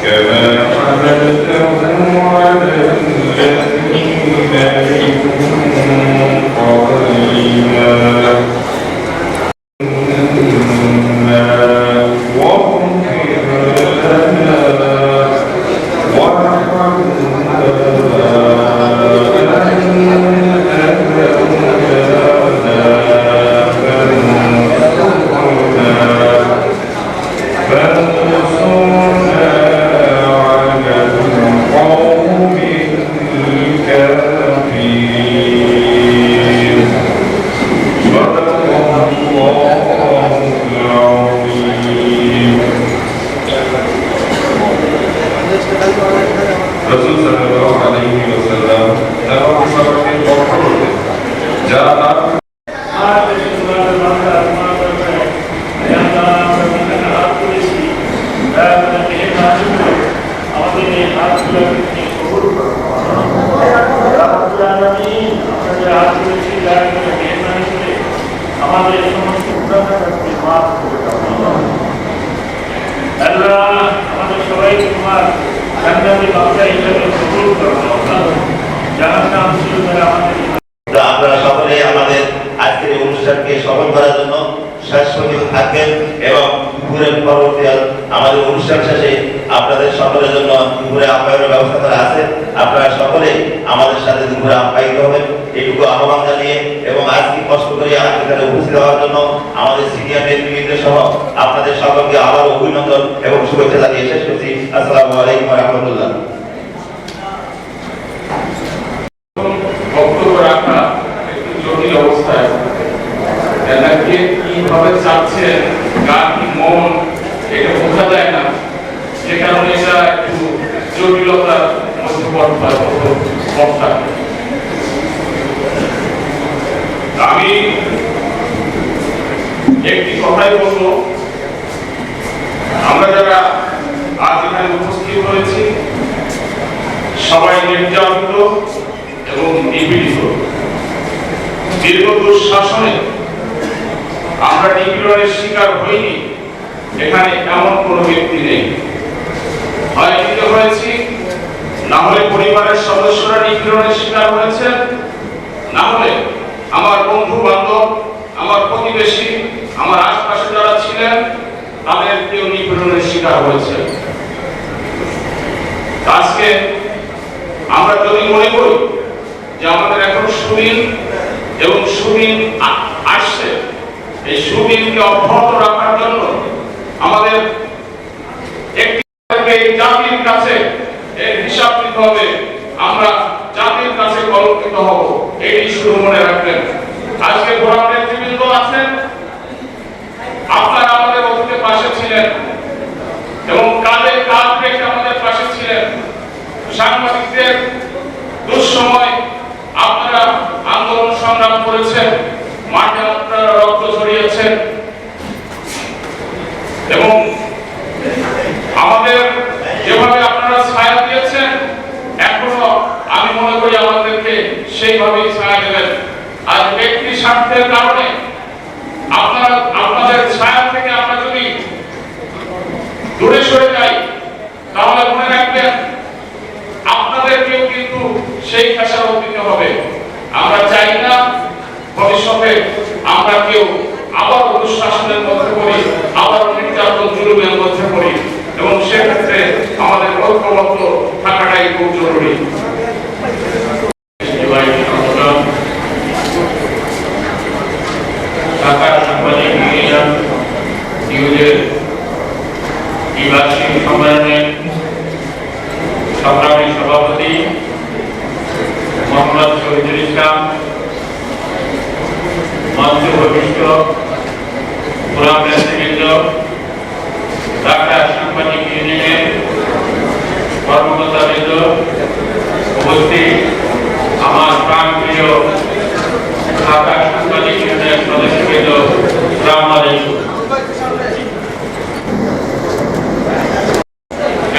كما حملته على الذين من قبلنا আমরা সকলে আমাদের আজকের অনুষ্ঠানকে সফল করার জন্য শাশ্বত থাকবেন এবং দুপুরের পরবর্তী আমাদের অনুষ্ঠান শেষে আপনাদের সকলের জন্য দুপুরে আপ্যায়নের ব্যবস্থা করা আছে। আপনারা সকলে আমাদের সাথে দুপুরে আপ্যায়িত হবেন এইটুকু আহ্বান জানিয়ে এবং আজকে কষ্ট করে এখানে উপস্থিত হওয়ার জন্য আমাদের সিনিয়র নেতৃবৃন্দ সহ আপনাদের সকলকে আবার অভিনন্দন এবং শুভেচ্ছা জানিয়ে শেষ করছি। আসসালামু আলাইকুম ওয়া রাহমাতুল্লাহ। বক্তব্য রাখা একটু জটিল অবস্থায় এটাকে কিভাবে চাচ্ছেন কার কি মন এটা বোঝা যায় না, যে কারণে এটা একটু জটিলতার মধ্যে পড়তে আমি একটি কথাই বলবো, আমরা যারা আজ এখানে উপস্থিত হয়েছি সবাই নির্যাতিত এবং নিপীড়িত। দীর্ঘ দুঃশাসনে আমরা নিপীড়নের শিকার হইনি এখানে এমন কোন ব্যক্তি নেই। হয় নিজে হয়েছি, না হলে পরিবারের সদস্যরা নিপীড়নের শিকার হয়েছে, না হলে আমার বন্ধু বান্ধব, আমার প্রতিবেশী, আমার আশপাশে যারা ছিলেন তাদের কেউ নিপীড়নের শিকার হয়েছে। আজকে আমরা যদি মনে করি যে আমাদের এখন সুদিন এবং সুদিন আসছে, এই সুদিনকে অব্যাহত রাখার জন্য আমাদের একটি জাতির কাছে এর হিসাব নিতে হবে। আমরা জাতির কাছে কলঙ্কিত হব, এটি শুধু মনে রাখবেন। আজকে গোড়া নেতৃবৃন্দ আছেন, আপনারা আমাদের অতীতে পাশে ছিলেন এবং কাঁধে কাঁধ রেখে আমাদের পাশে ছিলেন। সাংবাদিকদের দুঃসময় আপনারা আন্দোলন সংগ্রাম করেছেন, মাঠে আপনারা রক্ত ঝরিয়েছেন এবং আমাদের যেভাবে আপনারা ছায়া দিয়েছেন এখনো আমি মনে করি আমাদেরকে সেইভাবেই ছায়া দেবেন। আজ ব্যক্তি স্বার্থের কারণে আপনাদের ছায়া থেকে আমরা যদি দূরে সরে যাই তাহলে মনে রাখবেন আপনাদেরকেও কিন্তু সেই খেসারত দিতে হবে। আমরা চাই না ভবিষ্যতে আমরা কেউ আবার দুঃশাসনের মধ্যে পড়ি, আবার নির্যাতন জুলুমের মধ্যে পড়ি, এবং সেক্ষেত্রে আমাদের ঐক্যবদ্ধ থাকাটাই খুব জরুরি। ঢাকার সাংবাদিক নিউজের দ্বিবার্ষিক সম্মেলনের সংগ্রামী সভাপতি মোহাম্মদ শহীদুল ইসলাম, মঞ্চ ভবিষ্ঠ পুরান নেতৃবৃন্দ, ঢাকা সাংবাদিক ইউনিয়নের কর্মকর্তাবৃন্দ, উপস্থিত আমার প্রাণপ্রিয় ঢাকা সাংবাদিক ইউনিয়নের সদস্যবৃন্দ, আসসালামু আলাইকুম।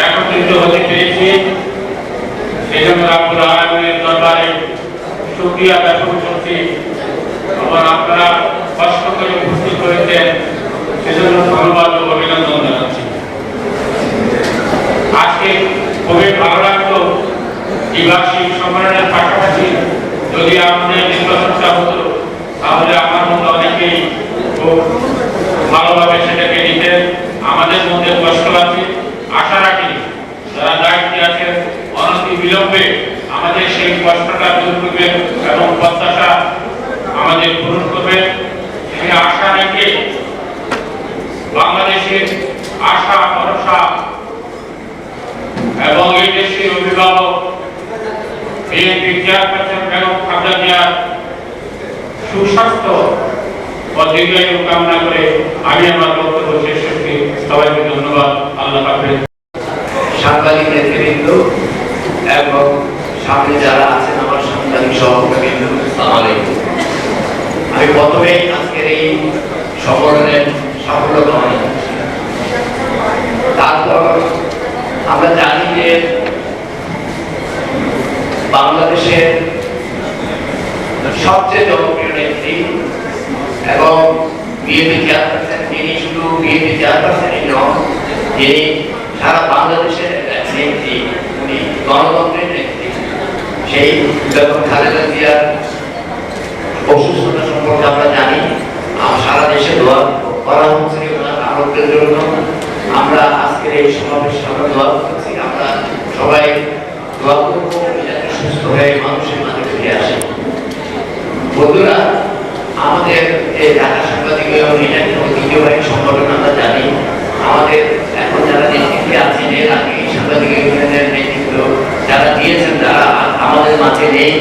একত্রিত হতে পেরেছি সেজন্য রব্বুল আলামিনের দরবারে শুকরিয়া জ্ঞাপন করছি এবং আপনারা কষ্ট করে উপস্থিত হয়েছেন সেজন্য ধন্যবাদ ও অভিনন্দন জানাচ্ছি। আজকে খুবই ভালো লাগলো দ্বিবার্ষিক সম্মেলনের পাশাপাশি যদি আমাদের নির্বাচনটা হতো তাহলে আমার মতো অনেকেই খুব ভালোভাবে সেটাকে নিতেন। আমাদের মধ্যে কষ্ট আছে, আশা রাখি যারা দায়িত্বে আছে অনতি বিলম্বে আমাদের সেই কষ্টটা দূর করবে এবং প্রত্যাশা আমাদের পূরণ করবে। সেই আশা রেখে বাংলাদেশের আশা ভরসা এবং এই দেশের অভিভাবক বিএনপি চেয়ারপারসন বেগম খালেদা জিয়ার সুস্বাস্থ্য ও দীর্ঘায়ু কামনা করে আমি আমার বক্তব্য শেষ করছি। সবাইকে ধন্যবাদ। আল্লাহ হাফেজ। সাংবাদিক নেতৃবৃন্দ এবং সামনে যারা আছেন আমার সাংবাদিক সহকর্মীবৃন্দ, আসসালামু আলাইকুম। আমি প্রথমেই আজকের এই সম্মেলনের সাফল্য কামনা করছি। তারপর আমরা জানি যে বাংলাদেশের সবচেয়ে জনপ্রিয় নেত্রী এবং বিএনপি চেয়ারপারসন, যিনি শুধু বিএনপি চেয়ারপারসনই নন, যিনি সারা বাংলাদেশের নেত্রী, উনি গণতন্ত্রের নেত্রী। সেই বেগম খালেদা জিয়ার অসুস্থতা সম্পর্কে আমরা জানি, সারা দেশে দোয়া করা হচ্ছে ওনার আরোগ্যের জন্য। আমরা আজকের এই সমাবেশে আমরা দোয়া করছি, আমরা সবাই দোয়া করবো যাতে সুস্থ হয়ে মানুষের মাঝে ফিরে আসে। বন্ধুরা, আমাদের এই ঢাকা সাংবাদিক ঐতিহ্যবাহী সংগঠন আমরা জানি, আমাদের এখন যারা নেতৃত্বে আছেন, এর আগে সাংবাদিক ইউনিয়নের নেতৃত্ব যারা দিয়েছেন, যারা আমাদের মাঝে নেই,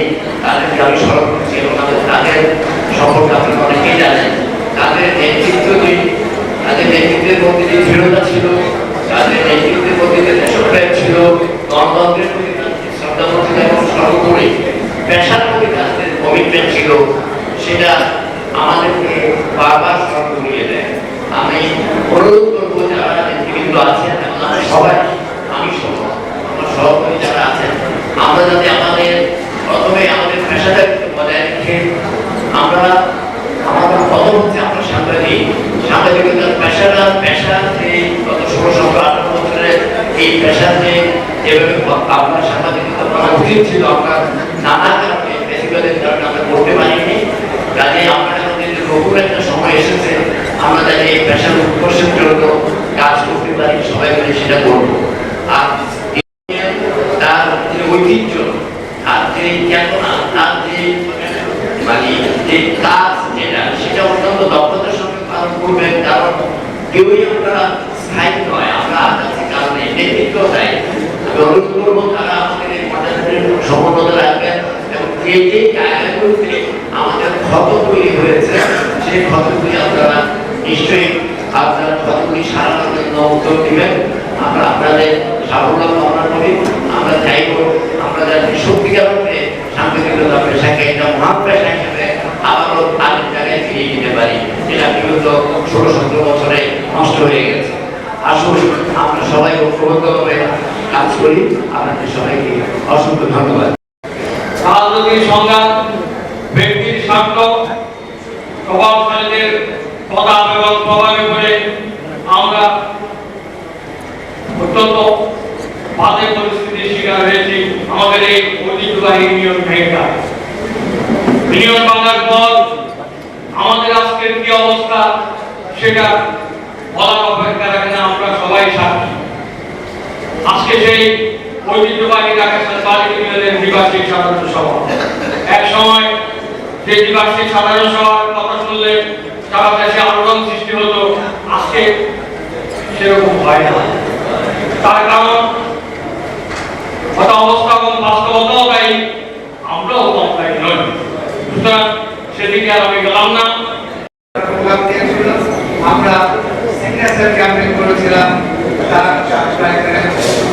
তাদেরকে আমি স্মরণ করছি এবং তাদের সম্পর্কে আপনি অনেকেই জানেন। তাদের নেতৃত্বের মধ্যে যে দৃঢ়তা ছিল, তাদের নেতৃত্বের মধ্যে যে দেশপ্রেম ছিল, গণতন্ত্রের প্রতি শ্রদ্ধাবোধ ছিল এবং সর্বোপরি পেশার প্রতি তাদের কমিটমেন্ট ছিল, সেটা আমাদেরকে বারবার স্মরণ করিয়ে দেয়। আমি অনুরোধ করবো যারা নেতৃবৃন্দ আছেন, সবাই, আমি সহ আমার সহকর্মী যারা আছেন, আমরা যাতে প্রথমে আমাদের পেশাদারিত্ব বজায় রেখে আমাদের প্রথম হচ্ছে আমরা সাংবাদিকতার পেশা যে গত 16-18 বছরের এই পেশার যেভাবে আমরা সাংবাদিকতা করা উচিত ছিল, আমরা নানা কারণে বেশিরভাগের কারণে আমরা করতে পারিনি। কাজে আমরা নতুন একটা সময় এসেছে, আমরা যাতে এই পেশার উৎকর্ষের জন্য কাজ করতে পারি, সবাই মিলে সেটা করবো। আর তার যে ঐতিহ্য, তার যে চেতনা, তার যে যে কাজ যেটা, সেটা অত্যন্ত দক্ষতার সঙ্গে পালন করবেন। কারণ কেউই আমরা স্থায়ী নয়, আমরা আছি কারণে নেতৃত্ব চাই। আমি অনুরোধ করবো তারা আমাদের এই পর্যায়ে সমন্বয় রাখবেন এবং যে যে জায়গাগুলোতে আমাদের ক্ষত তৈরি হয়েছে, সেই ক্ষতগুলি আপনারা নিশ্চয়ই আপনার ক্ষতগুলি সারানোর জন্য উদ্যোগ দিবেন। আমরা আপনাদের সাফল্য কামনা করি। আমরা চাইব আমরা যাতে সত্যিকার অর্থে সাংবাদিকতা পেশাকে একটা মহান পেশা হিসেবে আবারও আগের জায়গায় ফিরিয়ে দিতে পারি, যেটা বিগত 16-17 বছরে নষ্ট হয়ে গেছে। আসুন আমরা সবাই ঐক্যবদ্ধভাবে কাজ করি। আপনাদের সবাইকে অসংখ্য ধন্যবাদ। রাজনৈতিক সংঘাত, ব্যক্তির স্বার্থ, প্রভাবশালীদের প্রতাপ এবং প্রভাবে পড়ে আমরা অত্যন্ত বাজে পরিস্থিতির শিকার হয়েছি। আমাদের এই ঐতিহ্যবাহী ইউনিয়ন ব্যাংকটা ইউনিয়ন বাংলার পর আমাদের আজকের কি অবস্থা সেটা বলার অপেক্ষা রাখে না, আমরা সবাই সাক্ষী। আজকে সেই ঐতিহ্যবাহী ঢাকা সাংবাদিক ইউনিয়নের দ্বিবার্ষিক সাধারণ সভা, এক সময় যে দ্বিবার্ষিক সাধারণ সভার কথা শুনলে সারা দেশে আলোড়ন সৃষ্টি হতো, আজকে সেরকম হয় না। তার কারণ অবস্থা এবং বাস্তবতাও দায়ী, আমরাও কম দায়ী নই। সুতরাং সেদিকে আর আমি গেলাম না। আমরা সিগনেচার ক্যাম্পেইন করেছিলাম, তার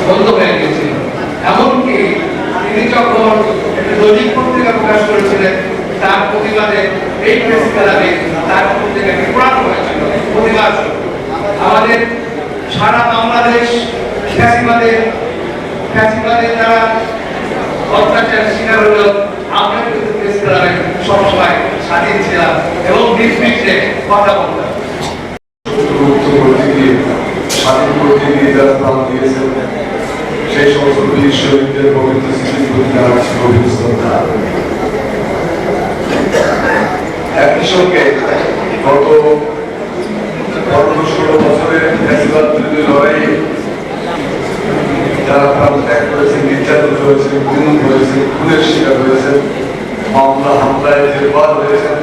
বন্ধ হয়ে গেছিল। এমনকি তিনি যখন একটা দৈনিক পত্রিকা প্রকাশ করেছিলেন, তার প্রতিবাদে এই প্রেস ক্লাবে তার পত্রিকাটি পোড়ানো হয়েছিল প্রতিবাদ। আমাদের সারা বাংলাদেশ ফ্যাসিবাদের দ্বারা অত্যাচার শিকার হলো, আমরা কিন্তু প্রেস ক্লাবে সবসময় স্বাধীন ছিলাম এবং নির্বিঘ্নে কথা বলতাম। স্বাধীন প্রতিনিধিরা দিয়েছেন সেই সমস্ত বীর শহীদদের পবিত্র স্মৃতির প্রতি জানাচ্ছি গভীর শ্রদ্ধা। একই সঙ্গে গত 15-16 বছরের ফ্যাসিবাদ বিরোধী লড়াই যারা প্রাণ ত্যাগ করেছেন, নির্যাতিত হয়েছে, গুম হয়েছে, খুনের শিকার হয়েছে, মামলা হামলায় জেলবার হয়েছেন,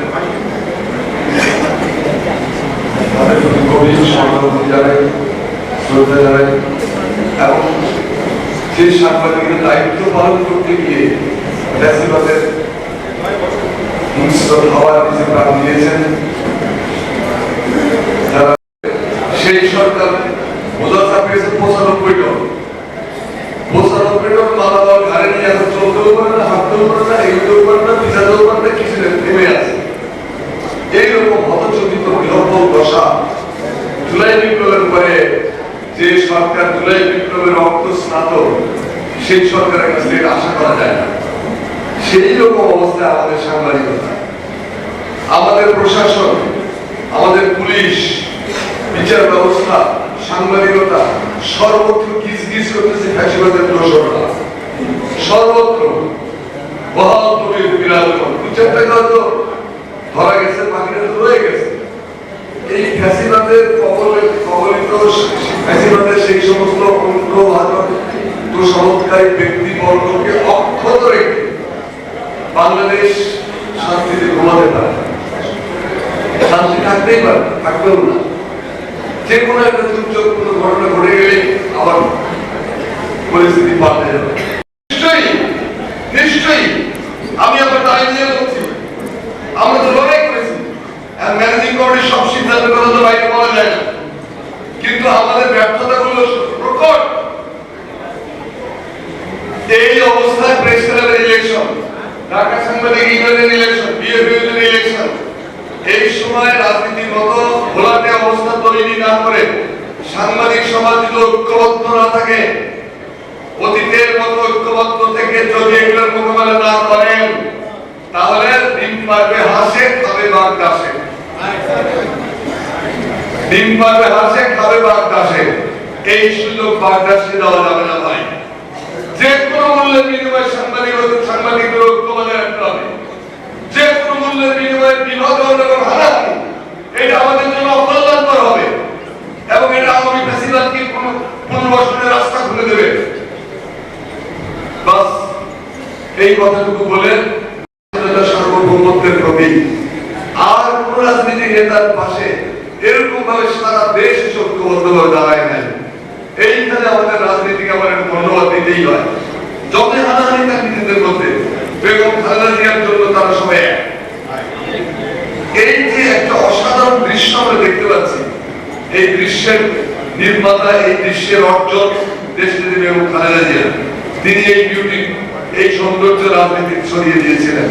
তাদের প্রতি গভীর সম্মান জানাই, শ্রদ্ধা জানাই। এবং যে সাংবাদিকের দায়িত্ব পালন করতে গিয়ে ফ্যাসিবাদের হিংস্র হাওয়ার নিচে প্রাণ দিয়েছেন, যারা সেই সরকার বোঝা চাপিয়েছে 95 টন, 95 টন মালামাল ঘাড়ে নিয়ে এখন চলতেও পারে না, হাঁটতেও পারে না, এগুতেও পারে না, পিছাতেও পারে না, কিছু থেমে আছে। এইরকম হতচকিত বিহ্বল দশা জুলাই বিপ্লবের পরে যে সরকার জুলাই বিপ্লবের রক্ত স্নাত, সেই সরকারের কাছ থেকে আশা করা যায় না। সেই রকম অবস্থায় আমাদের সাংবাদিকতা, আমাদের প্রশাসন, আমাদের পুলিশ, বিচার ব্যবস্থা, সাংবাদিকতা সর্বত্র গিজগিজ করতেছে ফ্যাসিবাদের দোষরা, সর্বত্র বহাল তবির বিরাজমান। 2-4টা কাজ ধরা গেছে, বাকিটা তো রয়ে গেছে। এই ফ্যাসিবাদের কবলিত ফ্যাসিবাদের সেই সমস্ত অঙ্গভাজন চমৎকারী ব্যক্তিবর্গকে অক্ষত রেখে বাংলাদেশ শান্তিতে ঘুমাতে পারে, শান্তি থাকতেই পারে, থাকবেও না। যে কোনো একটা দুর্যোগ, কোনো ঘটনা ঘটে গেলে আবার পরিস্থিতি পাল্টে যাবে। নিশ্চয়ই নিশ্চয়ই আমি আবার দাঁড়িয়ে নিয়ে বলছি, আমরা তো লড়াই করেছি। ম্যানেজিং কমিটির সব সিদ্ধান্তের কথা তো বাইরে বলা যায় না, কিন্তু আমাদের ব্যর্থতাগুলো প্রকট। এই অবস্থায় প্রেস ক্লাবের ইলেকশন, ঢাকা সাংবাদিক ইউনিয়নের ইলেকশন, বিএফইউর ইলেকশন, এই সময় রাজনীতির মতো ঘোলাটে অবস্থা তৈরি না করে সাংবাদিক সমাজ যদি ঐক্যবদ্ধ না থাকে, অতীতের মতো ঐক্যবদ্ধ থেকে যদি এগুলোর মোকাবেলা না করেন, তাহলে ডিম পারবে হাসে, খাবে বাঘ দাসে। ডিম পারবে হাসে, খাবে বাঘ দাসে। এই সুযোগ বাঘ দাসকে দেওয়া যাবে না ভাই। যে কোনো মূল্যের বিনিময়ে সাংবাদিকদের ঐক্য বজায় রাখতে হবে। যে কোনো মূল্যের বিনিময়ে বিভাজন এবং হানাহানি, এটা আমাদের জন্য অকল্যাণকর হবে এবং এটা আগামী ফ্যাসিবাদকে পুনর্বাসনের রাস্তা খুলে দেবে। বাস এই কথাটুকু বলে সার্বভৌমত্বের প্রতীক। আর কোন রাজনীতিক নেতার পাশে এরকম ভাবে সারা দেশ ঐক্যবদ্ধভাবে দাঁড়ায় নাই। এইখানে আমাদের রাজনীতিকে আমাদের ধন্যবাদ দিতেই হয়। যত হানাহানি তার নিজেদের মধ্যে, বেগম খালেদা জিয়ার জন্য তারা সবাই এক। এই যে একটা অসাধারণ দৃশ্য আমরা দেখতে পাচ্ছি, এই দৃশ্যের নির্মাতা, এই দৃশ্যের অর্জন দেশনেত্রী বেগম খালেদা জিয়া। তিনি এই বিউটি, এই সৌন্দর্য রাজনীতি ছড়িয়ে দিয়েছিলেন।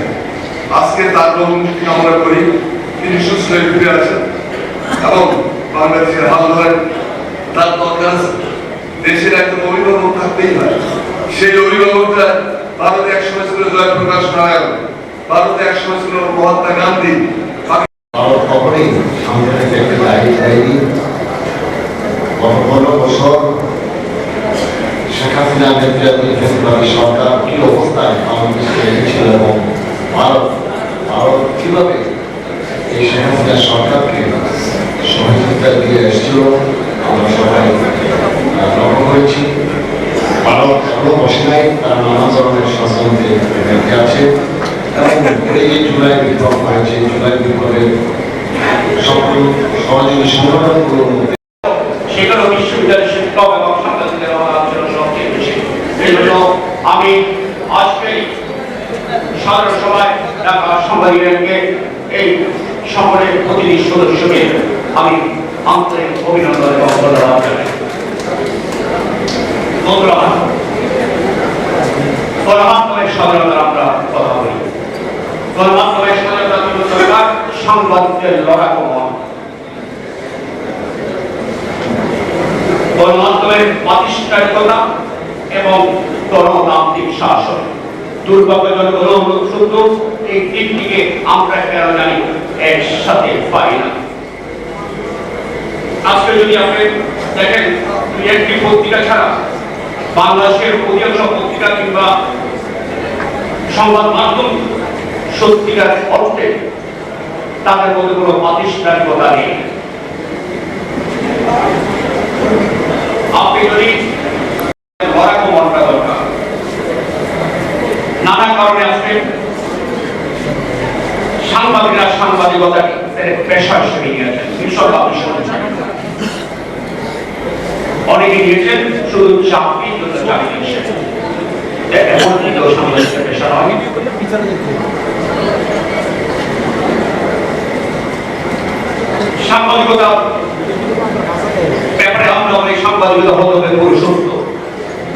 আজকে তার মুক্তি কামনা করি, তিনি সুস্থ হয়ে ফিরে আসেন এবং বাংলাদেশের হাল ধরেন। তার দরকার আছে, দেশের একজন অভিভাবক থাকতেই হয়। সেই অভিভাবকরা ভারতে একসময় ছিল জয়প্রকাশ নারায়ণ, ভারতে একসময় ছিল মহাত্মা গান্ধী। ভারত কখনোই সাংবিধানিক একটা দায়িত্ব দেয়নি। গত 15 বছর শেখ হাসিনা নেতৃত্বাধীন ফ্যাসিবাদী সরকার কি অবস্থায় বাংলাদেশকে রেখেছিল এবং ভারত কিভাবে এই শেখ হাসিনা সরকারকে সহযোগিতা দিয়ে এসেছিল আমরা সবাই লক্ষ্য করেছি। ভারত এখনো বসে নাই, তারা নানা ধরনের ষড়যন্ত্রে রেখে আছে এবং এই যে জুলাই বিপ্লব হয়েছে, জুলাই বিপ্লবের সকল সহযোগী সংগঠনগুলোর মধ্যে সেখানে বিশ্ববিদ্যালয়ের শিক্ষক এবং সাংবাদিকদের আলোচনা সবচেয়ে বেশি। এই জন্য আমি আজকে সাধারণ সভায় ঢাকা সাংবাদিকদেরকে এই সকলের প্রতিনিধি সদস্যকে আমি আন্তরিক অভিনন্দন এবং ধন্যবাদ জানাই। গণমাধ্যমের স্বাধীনতার আমরা কথা বলি। গণমাধ্যমের স্বাধীনতার জন্য দরকার সাংবাদিকদের লড়াই কমান। গণমাধ্যমের প্রাতিষ্ঠানিকতা এবং গণতান্ত্রিক শাসন। দুর্ভাগ্যজনক হলেও সত্য, এই তিনটিকে আমরা কেন জানি একসাথে পাই না। আজকে যদি আপনি দেখেন, একটি পত্রিকা ছাড়া বাংলাদেশের অধিকাংশ পত্রিকা কিংবা সংবাদ মাধ্যম সত্যিকার অর্থে তাদের মধ্যে কোনো প্রাতিষ্ঠানিকতা নেই। আপনি যদি মনটা দরকার, নানা কারণে আজকে সাংবাদিকরা সাংবাদিকতাকে পেশা হিসেবে নিয়েছেন। বিশ্বকাপ অনেকে নিয়েছেন শুধু চাকরির জন্য চাকরি হিসেবে, এমন কিন্তু সাংবাদিকতা পেশা নয়। সাংবাদিকতা ব্যাপারে আমরা অনেক সাংবাদিকতা হতে হবে পরিশুদ্ধ,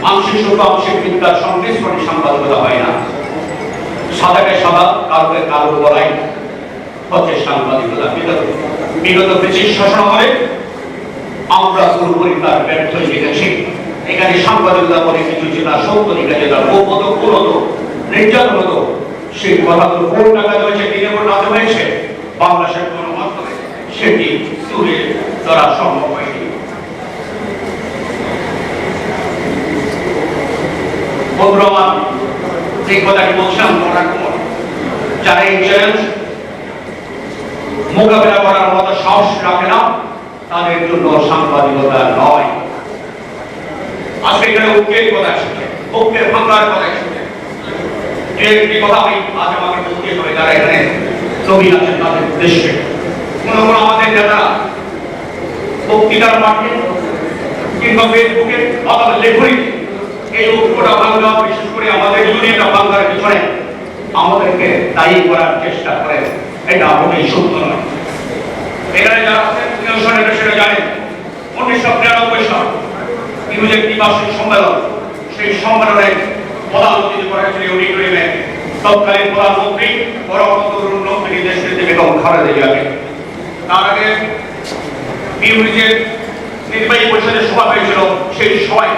আংশিক সত্য আংশিক মিথ্যার সংমিশ্রণে সাংবাদিকতা হয় না। সাদাকে সাদা, কালোকে কালো বলাই হচ্ছে সাংবাদিকতা। বিগত ব্রিটিশ শাসনামলে আমরা পুরোপুরি তার ব্যর্থ হয়ে গেছি। এখানে সাংবাদিকতা বলে কিছু যেটা সত্য লিখা যেটা গোপন হতো, নির্যাতন হতো, সেই কথাগুলো কোন টাকা হয়েছে, দিনে কোন রাতে হয়েছে, বাংলাদেশের গণমাধ্যমে সেটি তুলে ধরা সম্ভব হয়নি। বন্ধুরা, যে কথাটি বলছিলাম, যারা এই চ্যালেঞ্জ মোকাবেলা করার মতো সাহস রাখে না, তাদের জন্য সাংবাদিকতা নয়। আজকে এখানে ঐক্যের কথা এসেছে, ঐক্যের ভাঙার কথা এসেছে। একটি কথা আমি আজ আমাকে বলতে হবে, যারা এখানে নবীন আছেন তাদের উদ্দেশ্যে, কোন আমাদের যারা বক্তৃতার মাঠে কিংবা ফেসবুকে অথবা লেখনীতে এই ঐক্যটা ভাঙা, বিশেষ করে আমাদের ইউনিয়নটা ভাঙার পিছনে আমাদেরকে দায়ী করার চেষ্টা করেন, এটা মোটেই সত্য নয়। এখানে যারা সেটা জানেন 1993 সাল ইউনিয়ন দ্বিবার্ষিক সম্মেলন, সেই সম্মেলনে প্রধান অতিথি করেছিলেন অডিটোরিয়ামে তৎকালীন প্রধানমন্ত্রী পরবর্তী দেশনেত্রী বেগম খালেদা জিয়াকে। তার আগে বিউনিজের নির্বাহী পরিষদের সভা হয়েছিল, সেই সভায়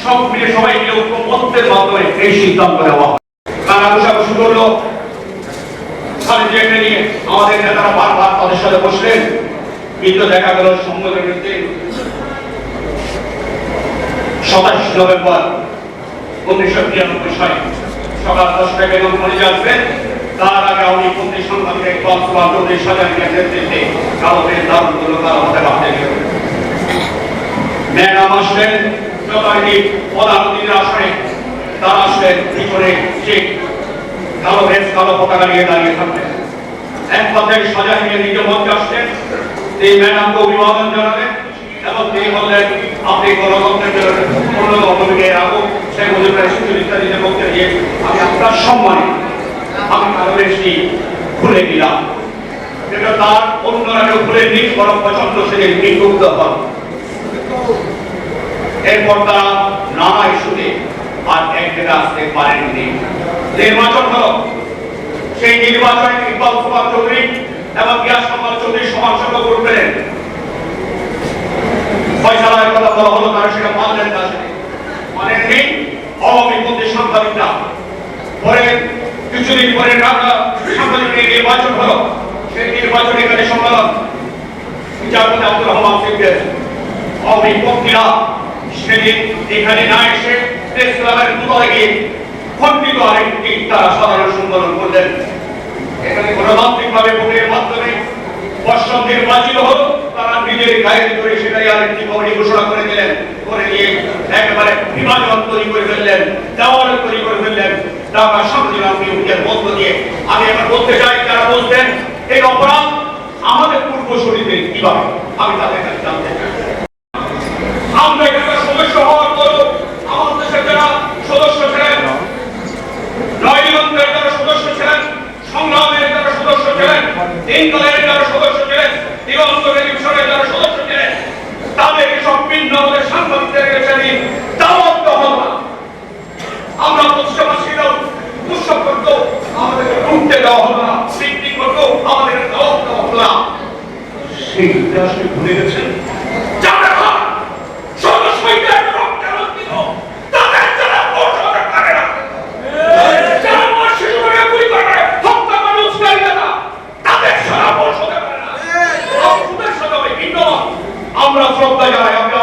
সব মিলে সবাই মিলে ঐক্যমত্যের মাধ্যমে এই সিদ্ধান্ত নেওয়া হয়। তারা বসে করলো খালেদা নিয়ে, আমাদের নেতারা বারবার তাদের সাথে বসলেন, কিন্তু দেখা গেল সম্মেলনের দিন 27 নভেম্বর 1993 সালে সকাল 10টায় বেগম খালেদা আসবেন। তার আগে অনেকপন্থী সাংবাদিক একদল চৌধুরী সাজানিয়ার নেতৃত্বে কালোদের দারুণগুলো কালো হাতে বাঁধতে গেল। ম্যাডাম আসলেন যথারীতি প্রধান অতিথির আসনে, তারা আসলেন পিছনে ঠিক কালো ভেস কালো পতাকা নিয়ে দাঁড়িয়ে থাকলেন। এক পর্যায়ে সাজানিয়া নিজে মঞ্চে আসলেন, এই ম্যাডামকে অভিবাদন জানালেন এবং তিনি বললেন, আপনি গণতন্ত্রের ভূমিকা রাখো, শেখ মুজিবুর রহমান ইত্যাদিতে বলতে গিয়ে আমি আপনার সম্মানে আমি কালো ভেসটি খুলে দিলাম। এটা তার অন্যরা কেউ খুলে নিজ বরং পছন্দ সেদিন বিক্ষুব্ধ হন। এরপর তারা নানা ইস্যুতে আর এক জায়গায় আসতে পারেননি। নির্বাচন হলো, সেই নির্বাচনে ইকবাল সুবাহ চৌধুরী এবং গিয়াস কামাল চৌধুরী সমান সংখ্যক ভোট পেলেন। ফয়সালার কথা বলা হলো, তারা সেটা মানলেন না, মানেননি অবিপন্থী সাংবাদিকরা। পরে কিছুদিন পরে ঢাকা সাংবাদিক নির্বাচন হলো, সেই নির্বাচনে এখানে সম্মেলন বিচারপতি আব্দুর রহমান সিংহের অবিপক্ষীরা সেদিন এখানে না এসে প্রেস ক্লাবের দুতলে গিয়ে খণ্ডিত আরেকটি তারা সাধারণ সম্মেলন করলেন। এখানে গণতান্ত্রিকভাবে ভোটের মাধ্যমে পশ্চিম নির্বাচিত হল, তারা নিজের গায়ের ধরে সেটাই আরেকটি কমিটি ঘোষণা করে দিলেন, করে নিয়ে একেবারে বিভাজন তৈরি করে ফেললেন, দেওয়াল তৈরি করে ফেললেন ঢাকা সংবিধানের মধ্য দিয়ে। আমি এখন বলতে চাই, যারা বলতেন এই অপরাধ আমাদের পূর্বসূরীদের কিভাবে, আমি তাদের কাছে জানতে চাই। আমরা এখানে সদস্য হওয়ার পর আমাদের দেশের যারা সদস্য ছিলেন, নয়দিগন্তের যারা সদস্য ছিলেন, সংগ্রামের যারা সদস্য ছিলেন, ইনকলাবের যারা সদস্য ছিলেন, দিগন্ত টেলিভিশনের যারা সদস্য ছিলেন, তাদের সব ভিন্ন আমাদের সাংবাদিকদের কাছে দাওয়াত দেওয়া হলো। আমরা প্রতিষ্ঠাবাসীরাও উৎসব করতো, আমাদেরকে ঢুকতে দেওয়া হলো না, বিক্রি করতো, আমাদেরকে দাওয়াত দেওয়া হলো না। সেই ইতিহাসকে ভুলে গেছেন। আমরা শ্রদ্ধা জানাই, আমরা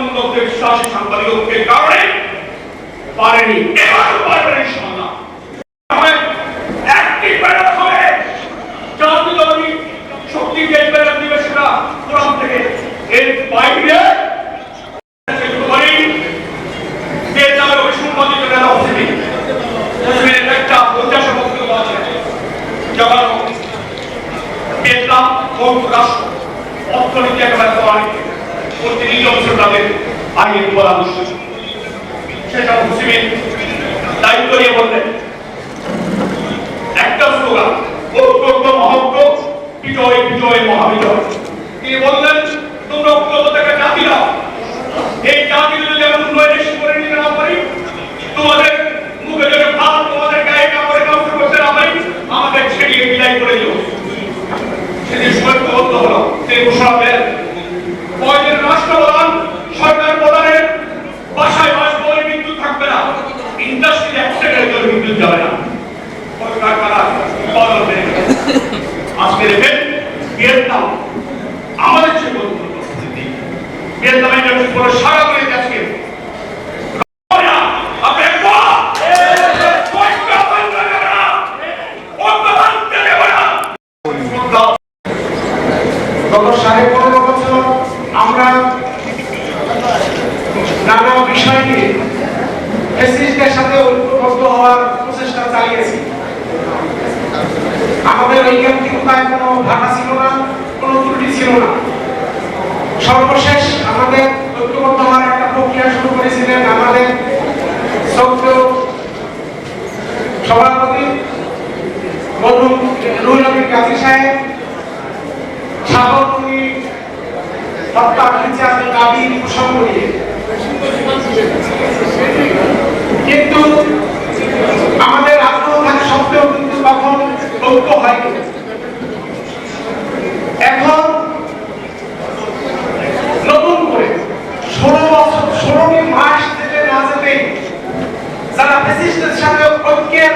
অন্ধত্বে বিশ্বাসী সাংবাদিকদের কারণে পারেনি, এবার পারবে ইনশাআল্লাহ। একটি ব্যানার হবে জাতীয়তাবাদী শক্তি যে ব্যানার দিবে সেটা কোরআন থেকে, এর বাইরে যে তার অসম্মানিত নেতা উপস্থিতি মুসলিমের একটা ঐতিহাসিক বক্তব্য আছে যখন ভিয়েতনাম বৌদ্ধ রাষ্ট্র অর্থনীতি একেবারে প্রতিনিধি অবস্থা তাদের আইন বলা মুশকিল, সেটা মুসলিমের দায়িত্ব নিয়ে বললেন একটা স্লোগান ঐক্য মহত্ব বিজয় বিজয় মহাবিজয়। তিনি বললেন তোমরা ঐক্য থেকে জাতি দাও, এই জাতি যদি আমরা উন্নয়নের শিখরে নিতে না পারি, তোমাদের মুখে যদি ভাত তোমাদের গায়ে কাপড়ে নষ্ট করতে না পারি, আমাদের ছেড়িয়ে বিদায় করে দিও। সেদিন সৈক্যবদ্ধ হলো, তিনি ঘোষণা দেন কয়েকদিন রাষ্ট্রপ্রধান সরকার প্রধানের বাসায় বাস বলে বিদ্যুৎ থাকবে না, ইন্ডাস্ট্রি এক সেকেন্ডের জন্য বিদ্যুৎ যাবে না, আজকে দেখেন ভিয়েতনাম আমাদের চেয়ে ভিয়েতনামের জন্য পুরো সারা করে আজকে গত 15.5 বছর আমরা নানা বিষয় নিয়ে ফ্যাসিস্টদের সাথে ঐক্যবদ্ধ হওয়ার প্রচেষ্টা চালিয়েছি। আমাদের ঐকান্তিকতায় কোনো ভাটা ছিল না, কোনো ত্রুটি ছিল না। সর্বশেষ আমাদের ঐক্যবদ্ধ হওয়ার একটা প্রক্রিয়া শুরু করেছিলেন আমাদের সভাপতি মরহুম রুহুল আমিন গাজী সাহেব। সাবরমতি হত্যা বিচারের দাবি প্রসঙ্গ নিয়ে, কিন্তু আমাদের আগ্রহ থাকা সত্ত্বেও কিন্তু তখন ঐক্য হয়নি। এখন নতুন করে 16টি মাস যেতে না যেতেই যারা ফ্যাসিস্টের সাথে ঐক্যের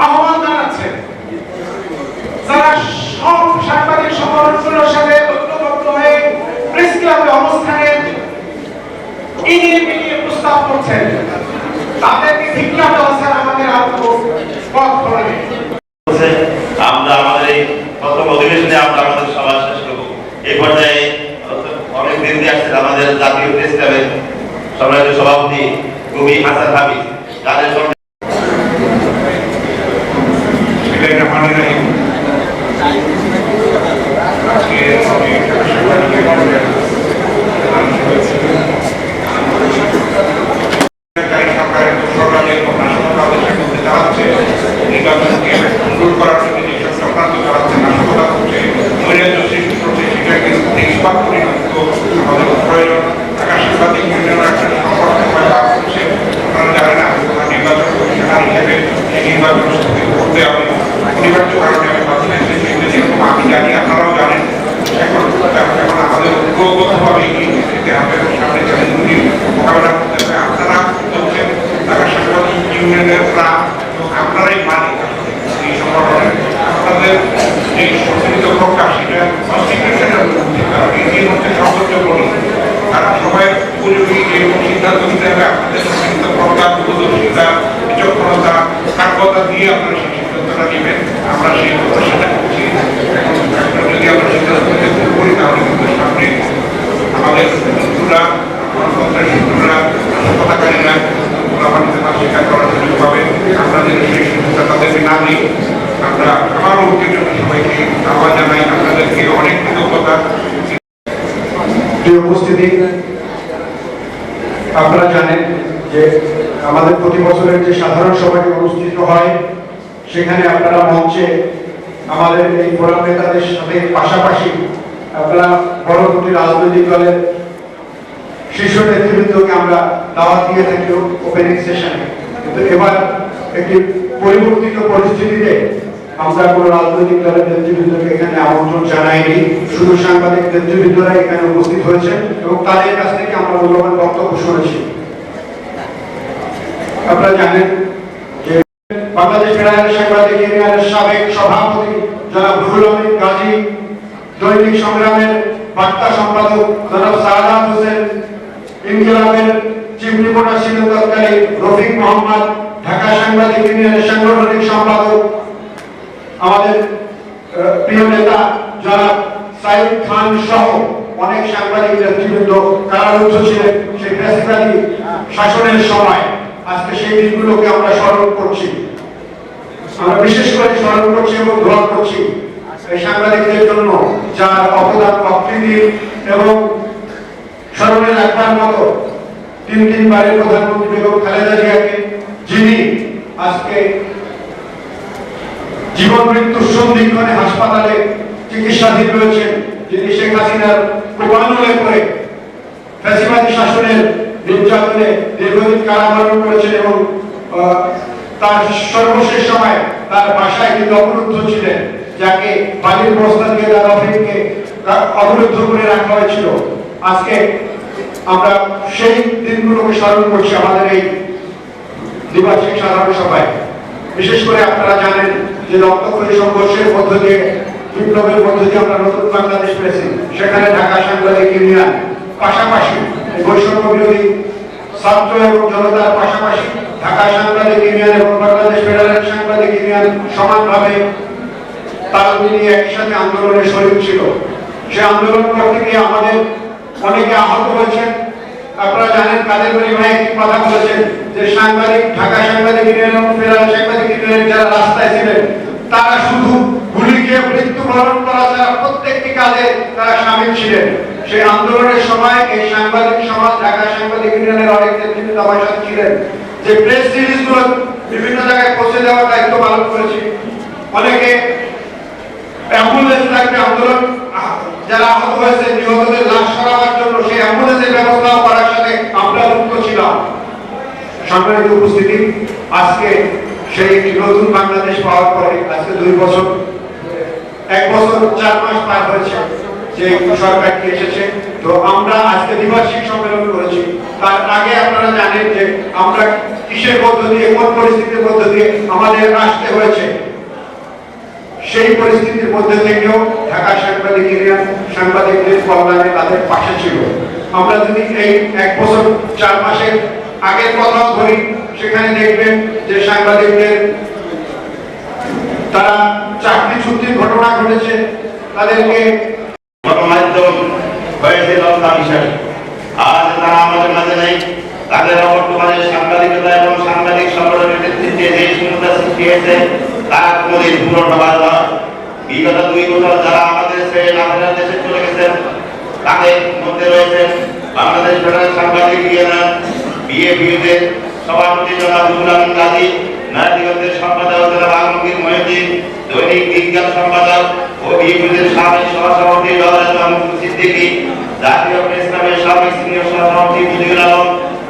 আহ্বান জানাচ্ছে, যারা সব সাংবাদিক সংগঠনগুলোর সাথে ঐক্যবদ্ধ হয়ে প্রেস ক্লাবে অবস্থানে ইনিয়ে মিলিয়ে প্রস্তাব করছেন, তাদেরকে ধিক্কার দেওয়া ছাড়া আমাদের আর কোনো পথ খোলা নেই। আমরা আমাদের এই প্রথম অধিবেশনে আমরা আমাদের সভা শেষ করব। এই পর্যায়ে অনেক দিন দিয়ে আসছেন আমাদের জাতীয় প্রেস ক্লাবের সম্মানিত সভাপতি কবি হাসান হাবিব, তাদের উপস্থিতি। আপনারা জানেন যে আমাদের প্রতি বছরের যে সাধারণ সভাটি অনুষ্ঠিত হয়, সেখানে আপনারা মঞ্চে আমাদের এই ফোরাম নেতাদের সাথে পাশাপাশি আপনারা বড় দুটি রাজনৈতিক দলের শীর্ষ নেতৃবৃন্দকে আমরা দাওয়াত দিয়ে থাকি ওপেনিং সেশনে। কিন্তু এবার একটি পরিবর্তিত পরিস্থিতিতে আমরা কোনো রাজনৈতিক দলের নেতৃবৃন্দকে এখানে আমন্ত্রণ জানাইনি, শুধু সাংবাদিক নেতৃবৃন্দরা এখানে উপস্থিত হয়েছে এবং তাদের কাছ থেকে আমরা মূল্যবান বক্তব্য শুনেছি। আপনারা জানেন যে বাংলাদেশ ফেডারেল সাংবাদিক ইউনিয়নের সাবেক সভাপতি জনাব রুহুল আমিন গাজী, দৈনিক সংগ্রামের বার্তা সম্পাদক জনাব সাহাদাত হোসেন ইনকিলাবের চিফ রিপোর্টার ছিলেন তৎকালীন রফিক মোহাম্মদ, ঢাকা সাংবাদিক ইউনিয়নের সাংগঠনিক সম্পাদক আমাদের প্রিয় নেতা জনাব সাইদ খান সহ অনেক সাংবাদিক নেতৃবৃন্দ কারারুদ্ধ ছিলেন সেই ফ্যাসিবাদী শাসনের সময়। আজকে সেই দিনগুলোকে আমরা স্মরণ করছি, আমরা বিশেষ করে স্মরণ করছি এবং দোয়া করছি এই সাংবাদিকদের জন্য যার অবদান অকৃত্রিম এবং স্মরণে রাখবার মতো তিনবারের প্রধানমন্ত্রী বেগম খালেদা জিয়াকে, যিনি আজকে জীবন মৃত্যুর সন্ধিক্ষণে হাসপাতালে চিকিৎসাধীন রয়েছেন, যিনি শেখ হাসিনার প্রবানলে করে ফ্যাসিবাদী শাসনের নির্যাতনে দীর্ঘদিন কারাবরণ করেছেন এবং তার সর্বশেষ সময় তার বাসায় কিন্তু অবরুদ্ধ ছিলেন, যাকে বালির বস্তা দিয়ে তার অফিসকে অবরুদ্ধ করে রাখা হয়েছিল। আজকে আমরা সেই দিনগুলোকে স্মরণ করছি আমাদের এই দ্বিবার্ষিক সাধারণ সভায়। বিশেষ করে আপনারা জানেন যে রক্তক্ষয়ী সংঘর্ষের মধ্য দিয়ে, বিপ্লবের মধ্য দিয়ে আমরা নতুন বাংলাদেশ পেয়েছি। সেখানে ঢাকা সাংবাদিক ইউনিয়ন পাশাপাশি বৈষম্য বিরোধী ছাত্র এবং জনতার পাশাপাশি ঢাকা সাংবাদিক ইউনিয়ন এবং বাংলাদেশ ফেডারেল সাংবাদিক ইউনিয়ন সমানভাবে তাল মিলিয়ে একই সাথে আন্দোলনে শরীর ছিল। সে আন্দোলন করতে গিয়ে আমাদের অনেকে আহত হয়েছেন। আপনারা জানেন কাদের বলি ভাই একটি কথা বলেছেন যে সাংবাদিক, ঢাকা সাংবাদিক ইউনিয়ন এবং ফেডারেল সাংবাদিক ইউনিয়নের যারা রাস্তায় ছিলেন তারা শুধু গুলি খেয়ে মৃত্যুবরণ করা ছাড়া প্রত্যেকটি কাজে তারা সামিল ছিলেন। সেই আন্দোলনের সময় এই সাংবাদিক সমাজ, ঢাকা সাংবাদিক ইউনিয়নের অনেক নেতৃবৃন্দ আমার সাথে ছিলেন, যে প্রেস সিরিজগুলো বিভিন্ন জায়গায় পৌঁছে দেওয়ার দায়িত্ব পালন করেছি। অনেকে অ্যাম্বুলেন্স লাগবে, আন্দোলন যারা আহত হয়েছে নিহতদের লাশ সরাবার জন্য সেই অ্যাম্বুলেন্সের ব্যবস্থা করার সাথে আমরা যুক্ত ছিলাম। সম্মানিত উপস্থিতি, আজকে সেই নতুন বাংলাদেশ পাওয়ার পরে আজকে 2 বছর, 1 বছর 4 মাস পার হয়েছে যে সরকারটি এসেছে। তো আমরা আজকে দ্বিবার্ষিক সম্মেলন করেছি। তার আগে আপনারা জানেন যে আমরা কিসের মধ্য দিয়ে, কোন পরিস্থিতির মধ্য দিয়ে আমাদের আসতে হয়েছে। সেই পরিস্থিতির মধ্যে থেকেও ঢাকা সাংবাদিক ইউনিয়ন সাংবাদিকদের কল্যাণে তাদের পাশে ছিল। আমরা যদি এই 1 বছর 4 মাসের আগের কথা ধরি, সেখানে দেখবেন যে সাংবাদিকদের তারা চাকরি-চুক্তির ঘটনা ঘটেছে, তাদেরকে গণমাধ্যম হয়েছিল হিসাবে। আজ তারা আমাদের মাঝে নেই। তাদের বর্তমানে সাংবাদিকতা এবং সাংবাদিক সংগঠনের নেতৃত্বে যে শূন্যতা সৃষ্টি হয়েছে তা কোনোদিন পূরণ হবার নয়। বিগত 2 বছর যারা আমাদের ছেড়ে নামের দেশে চলে গেছেন তাদের মধ্যে রয়েছেন বাংলাদেশ ফেডারেল সাংবাদিক ইউনিয়ন বিএপিইউতে সভাপতি জনাব রুহুল আমিন গাজী, নারীগঞ্জের সম্পাদক জনাব আলমগীর মহিউদ্দিন, দৈনিক বিজ্ঞান সম্পাদক ও বিএপিইউর সাবেক সহসভাপতি জনাব মাহমুদ সিদ্দিকী, জাতীয় প্রেস ক্লাবের সাবেক সিনিয়র সহসভাপতি মুজিবুল আলম,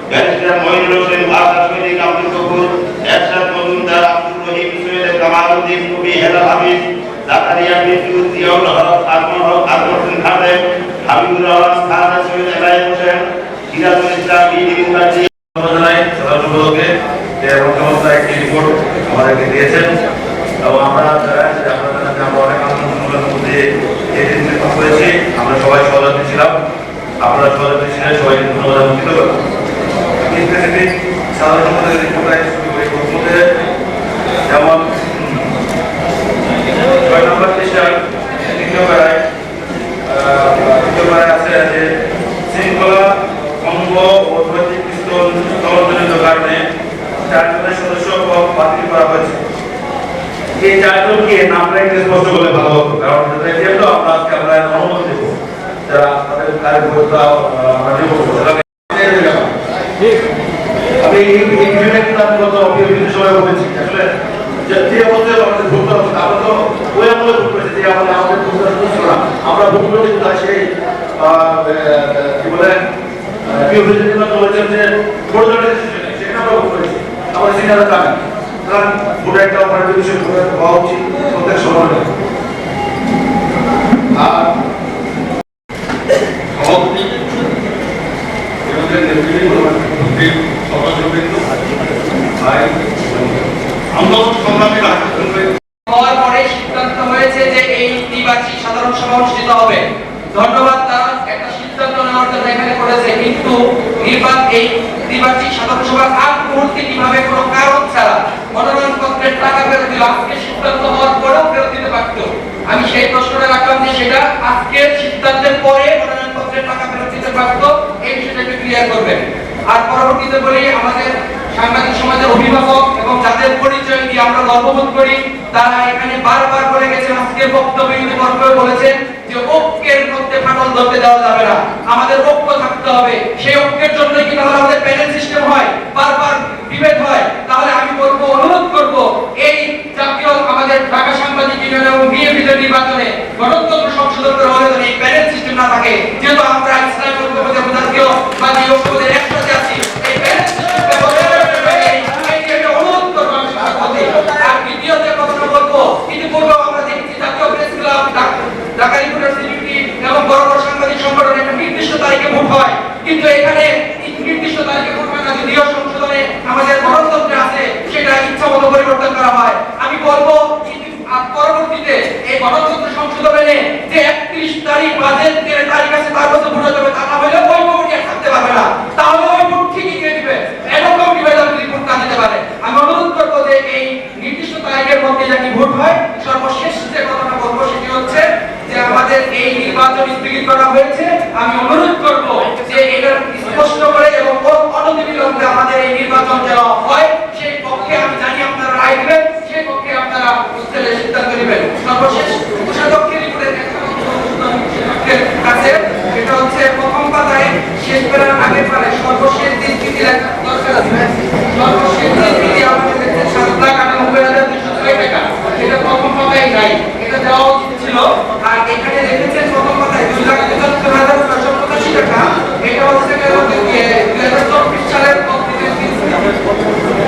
ব্যারিস্টার মঈনুল হোসেন, ভাষা সৈনিক আব্দুল গফুর, এরশাদ মজুমদার, আব্দুর রহিম, সৈয়দ কামালউদ্দিন, কবি হেলাল হাফিজ, জাকারিয়া বিদ্যুৎ, জিয়াউল হক, আজমল হক, আজমল হোসেন খাদেম, হাবিবুর রহমান খান, সৈয়দ এলাহি হোসেন, সিরাজুল ইসলাম, বিডিন গাজী জানাই সভাপতিকে যে চমৎকার একটি রিপোর্ট আমাদেরকে দিয়েছেন। এবং আমরা আমরা অনেক আন্দোলনের মধ্যে এই দিনগুলি পাস করেছি। আমরা সবাই সহযোগী ছিলাম, আপনারা সহযোগী ছিলেন, সবাই ধন্যবাদ এবং কৃতজ্ঞতা। স্পেসিফিক সাধারণ সম্পাদকের রিপোর্টে যেমন 6 নম্বর পৃষ্ঠার দ্বিতীয় পাড়ায় আছে যে শৃঙ্খলা অঙ্গ ও নৈতিক স্তরজনিত কারণে 4 জনের সদস্য পদ বাতিল করা হয়েছে। এই 4 জনকে নামটা একটু স্পষ্ট করলে ভালো হতো, কারণ যেহেতু আমরা অনুমতি দেব যারা তাদের কাজের বৈধতা আমরা নেব। আমি এই বিষয়টা কিন্তু আমি গত বিভিন্ন সময় বলেছি আসলে যে অবস্থায় আমাদের ভোট আমরা তো ওই আমলে ভোট করেছি যে আমাদের ভোটটা ছিল না, আমরা ভোট করেছি সেই কি বলে যে সেখানে আমরা ভোট করেছি, আমরা সেখানে জানি সুতরাং ভোটের একটা অপরাধ বিষয় হওয়া উচিত প্রত্যেক সময়। আর হওয়ার পরে সিদ্ধান্ত হয়েছে যে এই দ্বিবার্ষিক সাধারণ সভা অনুষ্ঠিত হবে। ধন্যবাদ, তারা একটা সিদ্ধান্ত নেওয়ার জন্য এখানে করেছে, কিন্তু এই দ্বিবার্ষিক সাধারণ সভার আগ মুহূর্তে কিভাবে কোনো কারণ ছাড়া মনোনয়নপত্রের টাকা ফেরত দিল, আজকে সিদ্ধান্ত হওয়ার পরেও ফেরত দিতে পারতো। আমি সেই প্রশ্নটা রাখলাম যে সেটা আজকের সিদ্ধান্তের পরে মনোনয়নপত্রের টাকা ফেরত দিতে পারতো, এই বিষয়টা একটু ক্লিয়ার করবেন। আর পরবর্তীতে বলি, আমাদের সাংবাদিক সমাজের অভিভাবক এবং যাদের পরিচয় দিয়ে আমরা গর্ববোধ করি, তারা এখানে বারবার বলে গেছেন, আজকের বক্তব্যে বলেছেন যে ঐক্যের মধ্যে ফাটল ধরতে দেওয়া যাবে না, আমাদের ঐক্য থাকতে হবে। সেই ঐক্যের জন্য কি তাহলে আমাদের প্যানেল সিস্টেম হয়, বারবার বিভেদ হয়? তাহলে আমি বলবো, অনুরোধ করব, এই জাতীয় আমাদের ঢাকা সাংবাদিক ইউনিয়ন এবং বিএনপির নির্বাচনে গণতন্ত্র সংশোধন করা হলে এই প্যানেল সিস্টেম না থাকে, যেহেতু আমরা ইসলামী ঐক্যবাদী জাতীয়বাদী ঐক্যবাদের একসাথে আছি, এই প্যানেল সিস্টেমকে অনুরোধ করবো আমি সভাপতি। আর দ্বিতীয়ত কথা বলবো, ইতিপূর্বে আমরা দেখেছি জাতীয় প্রেস ক্লাব, ঢাকা ইউনিভার্সিটি এবং বড় বড় সাংবাদিক সংগঠন একটা নির্দিষ্ট তারিখে ভোট হয়, কিন্তু এখানে নির্দিষ্ট তারিখে ভোট হয় না, যদিও সংশোধনে আমাদের গণতন্ত্রে আছে, সেটা ইচ্ছা মতো পরিবর্তন করা হয়। আমি বলবো পরবর্তীতে এই গণতন্ত্র সংশোধনে যে 31 তারিখ বাজেট তারিখ আছে তার মধ্যে ভোট হবে, তা না হলে ওই কমিটি আর থাকতে পারবে না, তাহলে ওই ভোট ঠিকই দিয়ে দিবে, এরকম বিভাজন রিপোর্ট না দিতে পারে। আমি অনুরোধ করবো যে এই নির্দিষ্ট তারিখের মধ্যে যাতে ভোট হয়। সর্বশেষ যে কথাটা বলবো সেটি হচ্ছে যে আমাদের এই নির্বাচন স্থগিত করা হয়েছে, আমি অনুরোধ করব যে এটা স্পষ্ট করে এবং অনতিবিলম্বে আমাদের এই নির্বাচন যেন হয়, সেই পক্ষে আমি জানি আপনারা রায় দেবেন, সেই পক্ষে আপনারা সিদ্ধান্ত নেবেন। সর্বশেষ কোষাধ্যক্ষের রিপোর্টের কাছে এটা হচ্ছে প্রথম পাতায় শেষ করার আগের পারে সর্বশেষ যে স্থিতি লেখা দরকার আছে, সর্বশেষ যে স্থিতি আমাদের কাছে 7,98,206 টাকা, এটা প্রথম পাতায় নাই, এটা দেওয়া উচিত ছিল। আর এখানে লিখেছেন প্রথম পাতায় 2,75,685 টাকা, এটা হচ্ছে 2024 সালের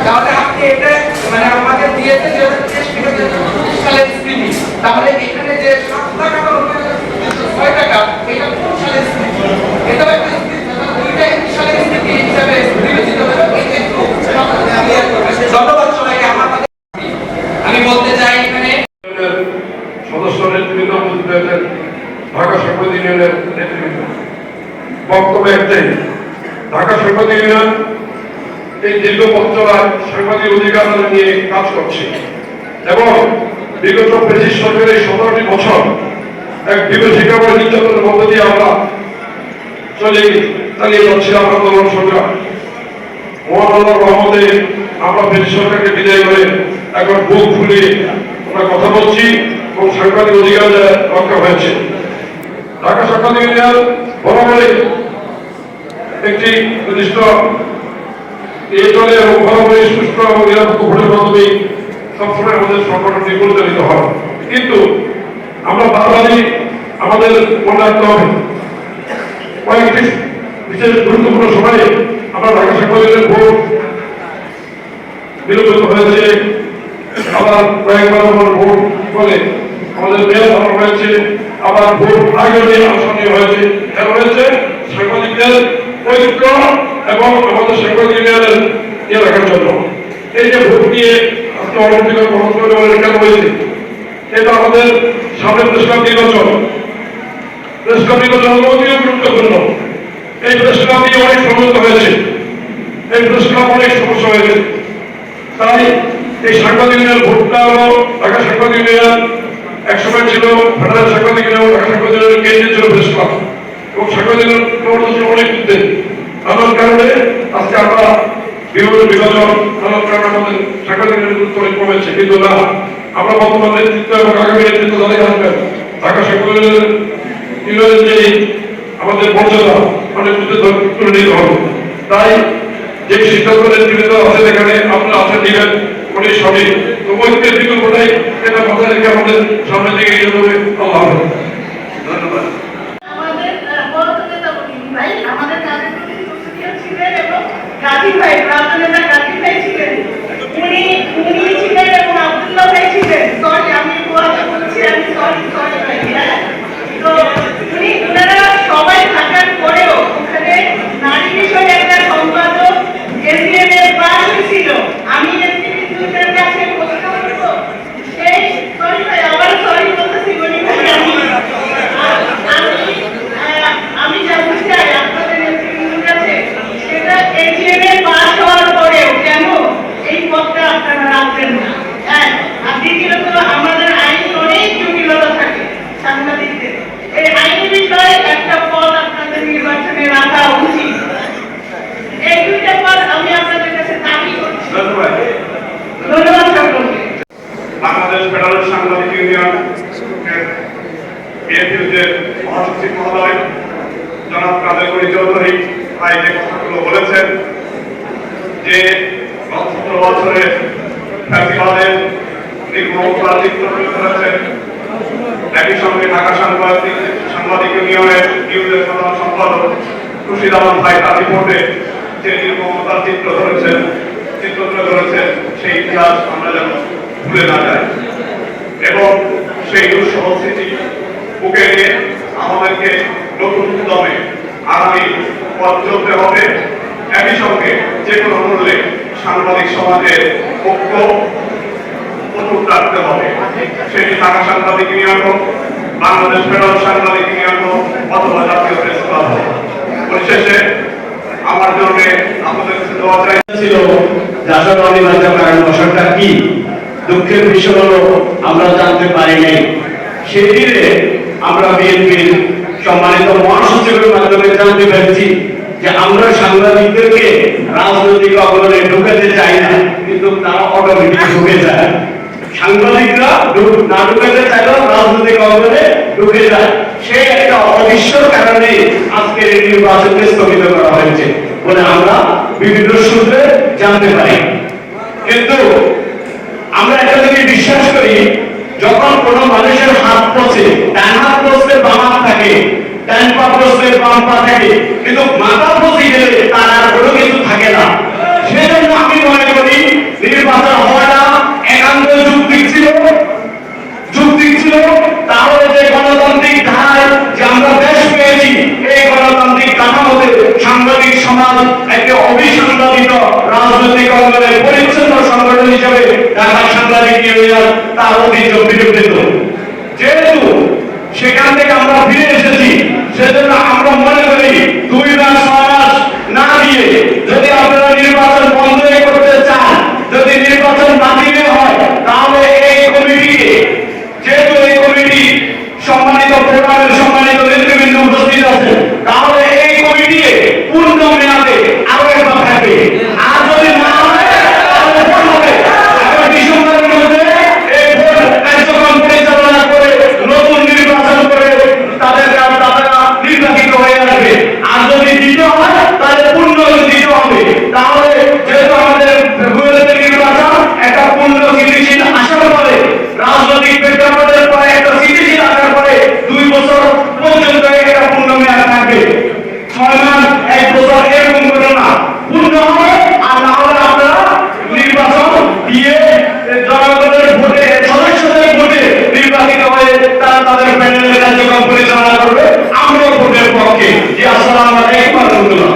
তাহলে আপনি এটা মানে আমাদের দিয়েছে 2023 সালের স্থিতি, তাহলে এখানে যে 7,98,206 টাকা এটা কোন সালের স্থিতি? এটা একটা স্থিতি, দুইটা সালের স্থিতি হিসাবে বিবেচিত হবে। ধন্যবাদ সবাইকে। আমি বলতে চাই এখানে সদস্য নেতৃবৃন্দ উপস্থিত হয়েছেন, ঢাকা সাংবাদিক ইউনিয়নের নেতৃবৃন্দ, বক্তব্য একটাই, ঢাকা সাংবাদিক ইউনিয়ন এই দীর্ঘ পথ চলায় সাংবাদিক অধিকার নিয়ে কাজ করছে এবং বিগত ব্রিটিশ সরকারের 17টি বছর এক বিভীষিকা বা নির্যাতনের মধ্য দিয়ে আমরা চালিয়ে যাচ্ছিলাম আন্দোলন সংগ্রাম। মহান আল্লাহর রহমতে আমরা ব্রিটিশ সরকারকে বিদায় করে এখন বুক ফুলিয়ে আমরা কথা বলছি এবং সাংবাদিক অধিকার রক্ষা হয়েছে। ঢাকা সাংবাদিক ইউনিয়ন বরাবরই একটি নির্দিষ্ট এই দলে এবং বরাবরই সুষ্ঠু এবং নিরপেক্ষ ভোটের মাধ্যমে সবসময় আমাদের সংগঠনটি পরিচালিত হয়, কিন্তু আমরা বারবারই আমাদের মনে রাখতে হবে কয়েকটি বিশেষ গুরুত্বপূর্ণ সময়ে আমরা ঢাকা সাংবাদিকের ভোট বিলম্বিত হয়েছে, আবার কয়েকবার ভোট ফলে আমাদের মেয়র ধরা হয়েছে, আবার ভোট আগে আসনীয় হয়েছে। কেন হয়েছে? সাংবাদিকদের ঐক্য এবং আমাদের সাংবাদিক ইউনিয়নের ইয়ে রাখার জন্য। এই যে ভোট নিয়ে আজকে অলিম্পিকের খরচ করে কেন হয়েছে, এটা আমাদের সামনে প্রেসক্লাব নির্বাচন, প্রেসক্লাব নির্বাচন অতিও গুরুত্বপূর্ণ। এই প্রেসক্লাব নিয়ে অনেক সমস্যা হয়েছে, এই প্রেসক্লাব অনেক সমস্যা হয়েছে। তাই এই সাংবাদিক ইউনিয়ন ভোটটা হলো ঢাকা সাংবাদিক ইউনিয়ন একসময় ছিল ফেডারেল সাংবাদিক ইউনিয়ন, ঢাকা সাংবাদিক ইউনিয়নের কেন্দ্রে ছিল প্রেসক্লাব এবং সাংবাদিক ইউনিয়ন অনেক যুদ্ধে নানান কারণে আজকে আমরা বিভিন্ন বিভাজন নানান কারণে আমাদের সাংবাদিক গুরুত্ব অনেক কমেছে, কিন্তু না, আমরা বর্তমান নেতৃত্ব এবং আগামী নেতৃত্ব যারাই আসবেন ঢাকা সাংবাদিক ইউনিয়নের যে আমাদের মর্যাদা অনেক তুলে নিতে হবে। তাই যে সিদ্ধান্ত নেতৃত্ব আছে এখানে আপনারা আছেন দিবেন উনি সবই তো ঐক্যের বিকল্পটাই এটা মাথায় রেখে আমাদের সামনে দিকে এগিয়ে যাবে। আল্লাহ হাফেজ। ধন্যবাদ। গাজী ভাই রাজনেতা গাজী ভাই ছিলেন, উনি ছিলেন এবং আব্দুল্লাহ ভাই ছিলেন। সরি আমি কথা বলছি, আমি সরি ভাই। হ্যাঁ, তো ওনারা সবাই থাকার পরেও ওখানে নারী বিষয়ে একটা সম্পাদক এসিএম এর পাশ হয়েছিল। আমি নেতৃবৃন্দের কাছে প্রশ্ন করবো, সেই সরি ভাই আবার সরি বলতেছি গনি ভাই, আমি মনে করি চৌধুরী ভাই যে কথাগুলো বলেছেন যে 17 বছরের ফ্যাসিবাদের নির্মমতার চিত্র তুলে ধরেছেন। একই সঙ্গে ঢাকা সাংবাদিক ইউনিয়নের নিউজের সাধারণ সম্পাদক খুরশিদ আলম ভাই তার রিপোর্টে যে নির্মমতার চিত্র তুলে ধরেছেন সেই ইতিহাস আমরা যেন ভুলে না যাই এবং সেই দুঃসহ স্মৃতি বুকে নিয়ে আমাদেরকে নতুন উদ্যমে আগামী পথ চলতে হবে। একই সঙ্গে যে কোনো মূল্যে সাংবাদিক সমাজের ঐক্য অটুট রাখতে হবে। সেটি ঢাকা সাংবাদিক ইউনিয়ন হোক, বাংলাদেশ ফেডারেল সাংবাদিক ইউনিয়ন হোক অথবা জাতীয় প্রেস ক্লাব হোক। পরিশেষে আমার জন্য আমাদের কাছে দোয়া চাই ছিল আসলে অনিবার্য কারণ বছরটা কি দুঃখের বিষয় হলো আমরা জানতে পারি নাই। সেদিনে আমরা বিএনপির সম্মানিত মহাসচিবের মাধ্যমে জানতে পেরেছি যে আমরা সাংবাদিকদেরকে রাজনৈতিক অঙ্গনে ঢুকাতে চাই না, কিন্তু তারা অটোমেটিক ঢুকে যায়। সাংবাদিকরা না ঢুকাতে চাইলেও রাজনৈতিক অঙ্গনে ঢুকে যায়। সেই একটা অদৃশ্যর কারণে আজকের এই নির্বাচনকে স্থগিত করা হয়েছে বলে আমরা বিভিন্ন সূত্রে জানতে পারি। কিন্তু আমরা একটা জিনিস বিশ্বাস করি, যখন কোনো মানুষের হাত পচে, ডান হাত পচলে বাম হাত থাকে, ডান পা পচলে বাম পা থাকে, কিন্তু মাথা পচে গেলে তার আর কোনো কিছু থাকে না। সেজন্য আমি মনে করি নির্বাচন হওয়াটা একান্ত যুক্তিক ছিল। তাহলে যে গণতান্ত্রিক ধারায় যে আমরা দেশ পেয়েছি, এই গণতান্ত্রিক কাঠামোতে সাংবাদিক সমাজ একটি অবিসংবাদিত রাজনৈতিক অঙ্গনের পরিচ্ছন্ন সংগঠন হিসেবে ঢাকা সাংবাদিক ইউনিয়ন তার ঐতিহ্য ফিরে পেত। যেহেতু সেখান থেকে আমরা ফিরে এসেছি, সেজন্য আমরা মনে করি 2 মাস 6 মাস না দিয়ে যদি আপনারা নির্বাচন বন্ধ করতে চান, যদি নির্বাচন বাতিল হয়, তাহলে এই কমিটিকে, যেহেতু এই কমিটি সম্মানিত প্রোগ্রামের সম্মানিত নেতৃবৃন্দ উপস্থিত আছে, তাহলে এই কমিটিকে পূর্ণ মেয়াদে আরো একবার থাকবে। আর যদি না হয় তাহলে ভোট হবে। ডিসেম্বরের মধ্যে এই ভোট কার্যক্রম পরিচালনা করে নতুন নির্বাচন করে তারা নির্বাচিত হয়ে আসবে। আর যদি দিতে হয় তাহলে পূর্ণ দিতে হবে। তাহলে যেহেতু আমাদের ফেব্রুয়ারিতে নির্বাচন, একটা পূর্ণ স্থিতিশীল আসার পরে রাজনৈতিক প্রেক্ষাপটের পরে একটা স্থিতিশীল আসার পরে 2 বছর পর্যন্ত একটা পূর্ণ মেয়াদ থাকবে। 6 মাস 1 বছর এরকম করে না, পূর্ণ হবে। আর না হলে আপনারা নির্বাচন দিয়ে জনগণের ভোটে, সদস্যদের ভোটে নির্বাচিত হয়ে তারা তাদের প্যানেলের কার্যক্রম পরিচালনা করবে। আমরাও ভোটের পক্ষে। জি, আসসালামু আলাইকুম ওয়া রাহমাতুল্লাহ।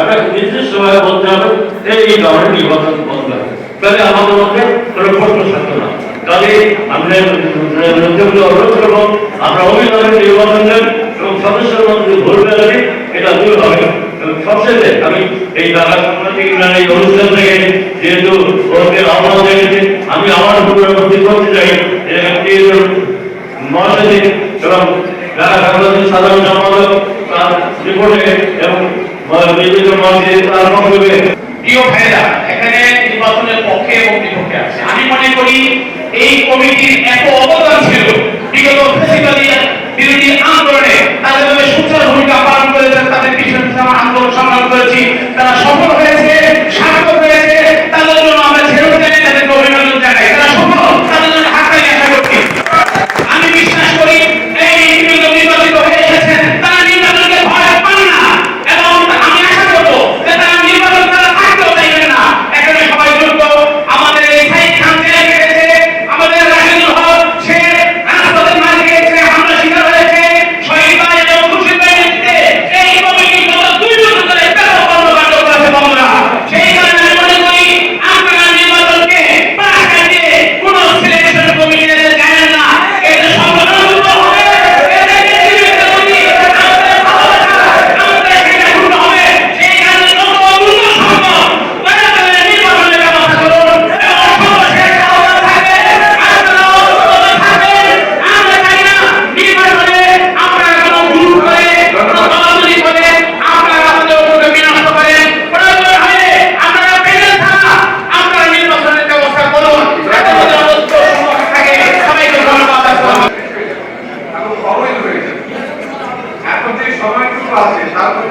আমরা নির্দিষ্টভাবে বলতে হবে এই ধরনের নির্বাচন বন্ধ হবে, তাহলে আমাদের মধ্যে কোনো প্রশ্ন থাকতো না। তাহলে আমরা অনুরোধ করবো, আমরা অভিভাবক নির্বাচন দেন এবং সদস্যের মধ্যে ভোট দেওয়া এটা দূর হবে। সবশেষে আমি এই ঢাকা সাংবাদিক এই অনুষ্ঠান থেকে যেহেতু ওদের আহ্বান দেখেছি, আমি আমার উপস্থিত করতে চাই মহাসচিব এবং ঢাকা সাংবাদিক সাধারণ সম্পাদক তার রিপোর্টে এবং নির্বাচিত মহাসচিব তার বক্তব্যে। প্রিয় ভাইরা, এখানে নির্বাচনের পক্ষে এবং বিপক্ষে আছে। আমি মনে করি এই কমিটির এত অবদান ছিল বিগত ফ্যাসিবাদী বিরোধী আন্দোলনে, তারা যেভাবে সুচারু ভূমিকা পালন করেছে, তাদের পিছনে আন্দোলন সংগ্রাম করেছি, তারা সফল হয়েছে, সার্থক হয়েছে। তাদের জন্য আমরা ছেড়ে জানাই, তাদেরকে অভিনন্দন জানাই। তারা সফল, তাদের জন্য হাততালি আশা করছি। আমি বিশ্বাস করি এই নির্বাচিত হয়ে এসেছেন, তারা নির্বাচনকে ভয় পান না এবং আমি আশা করবো যে তারা নির্বাচন তারা থাকতেও চাইবেন না। এখানে সবাই যুক্ত, আমাদের এই সাইড খান গেছে, আমাদের রাশিদুল হক সে রাজপথের মাঝে গেছে, হামলা শিকার হয়েছে, শহীদ ভাই এবং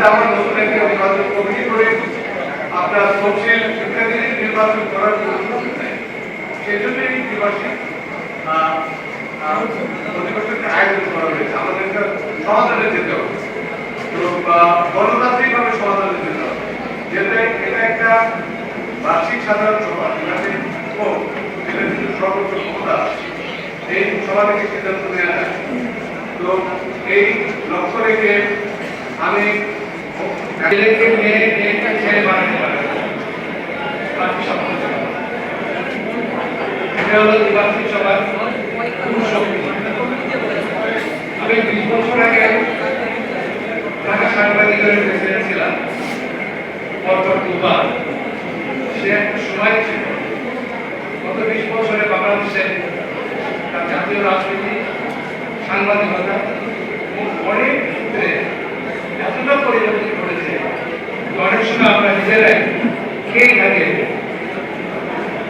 তাহলে আমরা নতুন একটা নির্বাচন কমিটি করে আপনার তফসিল ইত্যাদি নির্বাচন করার জন্য সেই জন্য এই দ্বিবার্ষিক অধিবেশনটা আয়োজন করা হয়েছে। আমাদের একটা সমাধানে যেতে হবে, তো গণতান্ত্রিকভাবে সমাধানে যেতে হবে, যেটা এটা একটা বার্ষিক সাধারণ সভা, যেখানে সর্বোচ্চ ক্ষমতা এই সভা থেকে সিদ্ধান্ত নেওয়া যায়। তো এই লক্ষ্য রেখে আমি ছেড়ে বানাতে পারি এটা হলো দ্বিবার্ষিক সভার শক্তি। আমি 20 বছর আগে ঢাকা সাংবাদিকের প্রেসিডেন্ট ছিলাম, পরপর দুবার। সে একটা সময় ছিল গত 20 বছরে বাংলাদেশে তার জাতীয় রাজনীতি, সাংবাদিকতা অনেক ক্ষেত্রে এতটা পরিবর্তন করেছে, অনেক সময় আমরা নিজেরাই খেয়ে থাকি।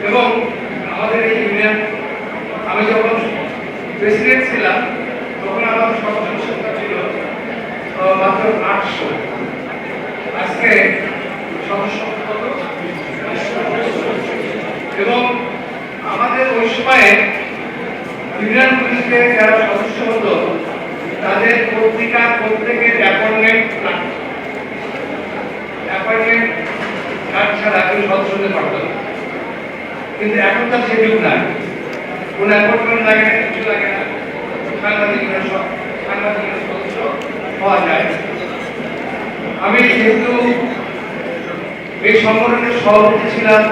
এবং আমাদের এই ইউনিয়ন, আমি যখন প্রেসিডেন্ট ছিলাম তখন আমাদের সদস্য সংখ্যা ছিল মাত্র 800। আজকে সদস্য কত? এবং আমাদের ওই সময়ে ইউনিয়নগুলিতে যারা সদস্য হতো তাদের পত্রিকা প্রত্যেকের অ্যাপয়েন্টমেন্ট কার্ড ছাড়া কেউ সদস্য হতে পারত না। কিন্তু এখন তার সে যুগ নাই, কোন অ্যাপয়েন্টমেন্ট লাগে না, কিছু লাগে না, সাংবাদিকের সদস্য হওয়া যায়। আমি যেহেতু এই সংগঠনের সভাপতি ছিলাম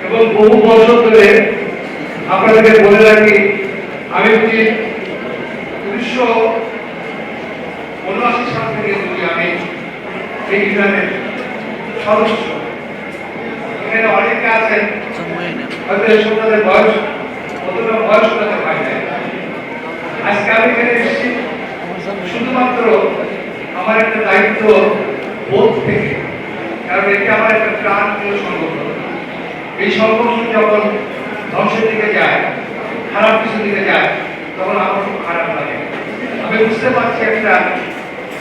এবং বহু বছর ধরে আপনাদেরকে বলে রাখি, আমি 1979 সাল থেকে আমি এই ইউনিয়নের সদস্য। এখানে অনেকে আছেন হয়তো এসব তাদের বয়স অতটা বয়স তাদের হয় নাই। আজকে আমি এখানে এসেছি শুধুমাত্র আমার একটা দায়িত্ব বোধ থেকে, কারণ এটা আমার একটা প্রাণপ্রিয় সংগঠন। এই সংগঠন যখন ধ্বংসের দিকে যায়, খারাপ কিছুর দিকে যায়, তখন আমার খুব খারাপ লাগে। আমি বুঝতে পারছি একটা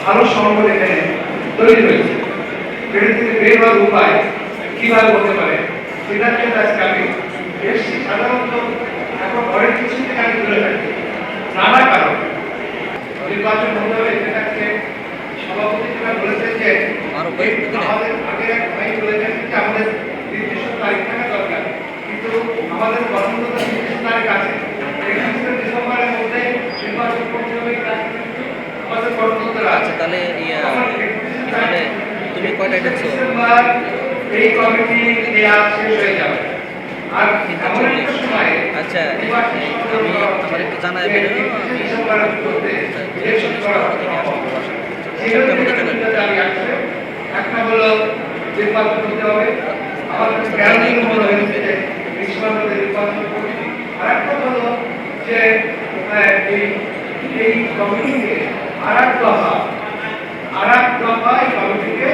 ভালো সংগঠন এখানে তৈরি হয়েছে, এটা থেকে বের হওয়ার উপায় কিভাবে হতে পারে সেটার জন্য আজকে আমি এসেছি। সাধারণত এখন অনেক কিছু থেকে আমি দূরে থাকি, নানা কারণে নির্বাচন হতে হবে। এটাকে সভাপতি বলেছেন যে আমাদের আগে এক ভাই বলেছেন যে আমাদের নির্দিষ্ট তারিখ থাকা দরকার, কিন্তু আমাদের গঠনগত নির্দিষ্ট তারিখ আছে। 31 ডিসেম্বরের মধ্যে নির্বাচন করতে হবে, আমাদের গঠনতন্ত্র আছে। তাহলে তুমি কয়টা দেখছো? এই কমিটি দেয়া শেষ হয়ে যাবে। আর এমন একটা সময় আচ্ছা, আমি আমার একটু জানাই বলে ডিসেম্বরের মধ্যে ইলেকশন করা হবে। একটা হলো নির্বাচন করতে হবে, আমাদের গ্যারান্টি হলো নির্বাচন করবে। আর একটা হলো যে এই কমিটিকে আর এক দফা এই কমিটিকে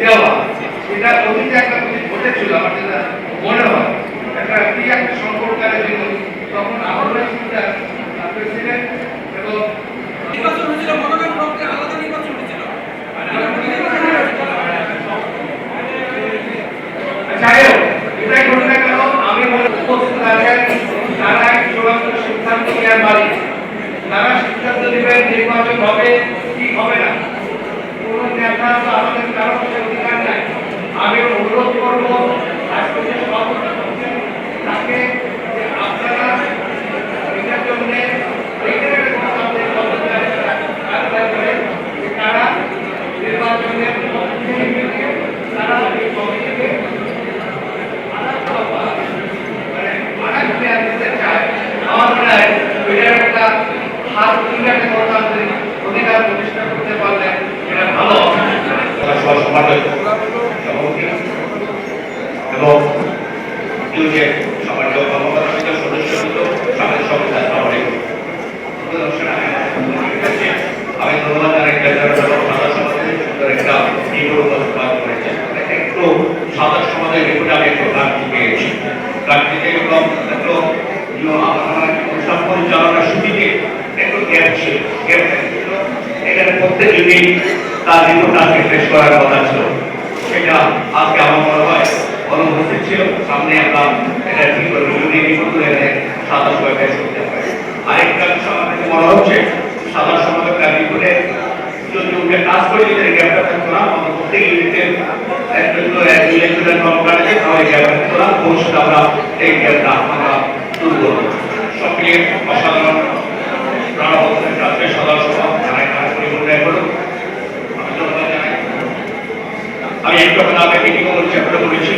দেওয়া। এটা অতীতে একটা ঘটেছিল আমার যেটা মনে হয়, একটা কি একটা সংকটকালের জন্য তখন আমরা প্রেসিডেন্ট এবং নির্বাচন হয়েছিল, মনোনয়ন প্রক্রিয়া আলাদা নির্বাচন হয়েছিল। যাই হোক, এটাই ঘটনা কেন আমি মনে প্রস্তুত আছেন তারা এক চূড়ান্ত সিদ্ধান্ত নেওয়ার মালিক। তারা সিদ্ধান্ত নেবেন নির্বাচন হবে কি হবে না। কোন নেতা বা আমাদের কারো কাছে অধিকার নাই। আমি অনুরোধ করবো আজকে যে সভাপতি করছেন তাকে যে আপনারা এটার জন্য তারা নির্বাচনের তারা এই কমিটিকে আমার মনে হয় ওইটার একটা হাত একটা গণতান্ত্রিক অধিকার প্রতিষ্ঠা করতে পারলে এটা ভালো হবে। এবং ইউনিয়ন সমাজ কর্মকর্তা সদস্য সাথে সংস্থা আমি ধন্যবাদ একটা একটু সাদা সমাজের রিপোর্টে আমি একটু কাজ পেয়েছি। কাজ থেকে এবং একটু অনুষ্ঠান পরিচালনা সে গ্রেপ্তার ছিল, এখানে প্রত্যেক দিনই তার রিপোর্ট আজকে পেশ করার কথা ছিল, সেটা আজকে আমার মনে হয় অনুপস্থিত ছিল। সামনে আমরা এটা ঠিক করবো, ইউনিট রিপোর্ট এখানে সাদা সবাই পেশ করতে হবে। আরেকটা বিষয় আমার কাছে মনে হচ্ছে, সাদা সমাজের দাবি করে যদি ওকে কাজ করে দিতে গ্রেপ্তার থাকতো না, আমাদের প্রত্যেক ইউনিটে ইলেকট্রিক্যাল কর্মকাণ্ড আছে, তাহলে গ্রেপ্তার থাকতো না। ভবিষ্যতে আমরা এই গ্রেপ্তার আমরা দূর করবো। সক্রিয় অসাধারণ প্রাণবন্ধের কাছে সাধারণ সভা জানাই কাজ পরিবর্তন করুন। আমি ধন্যবাদ জানাই। আমি একটু আগে মিটিং চেষ্টা করেছি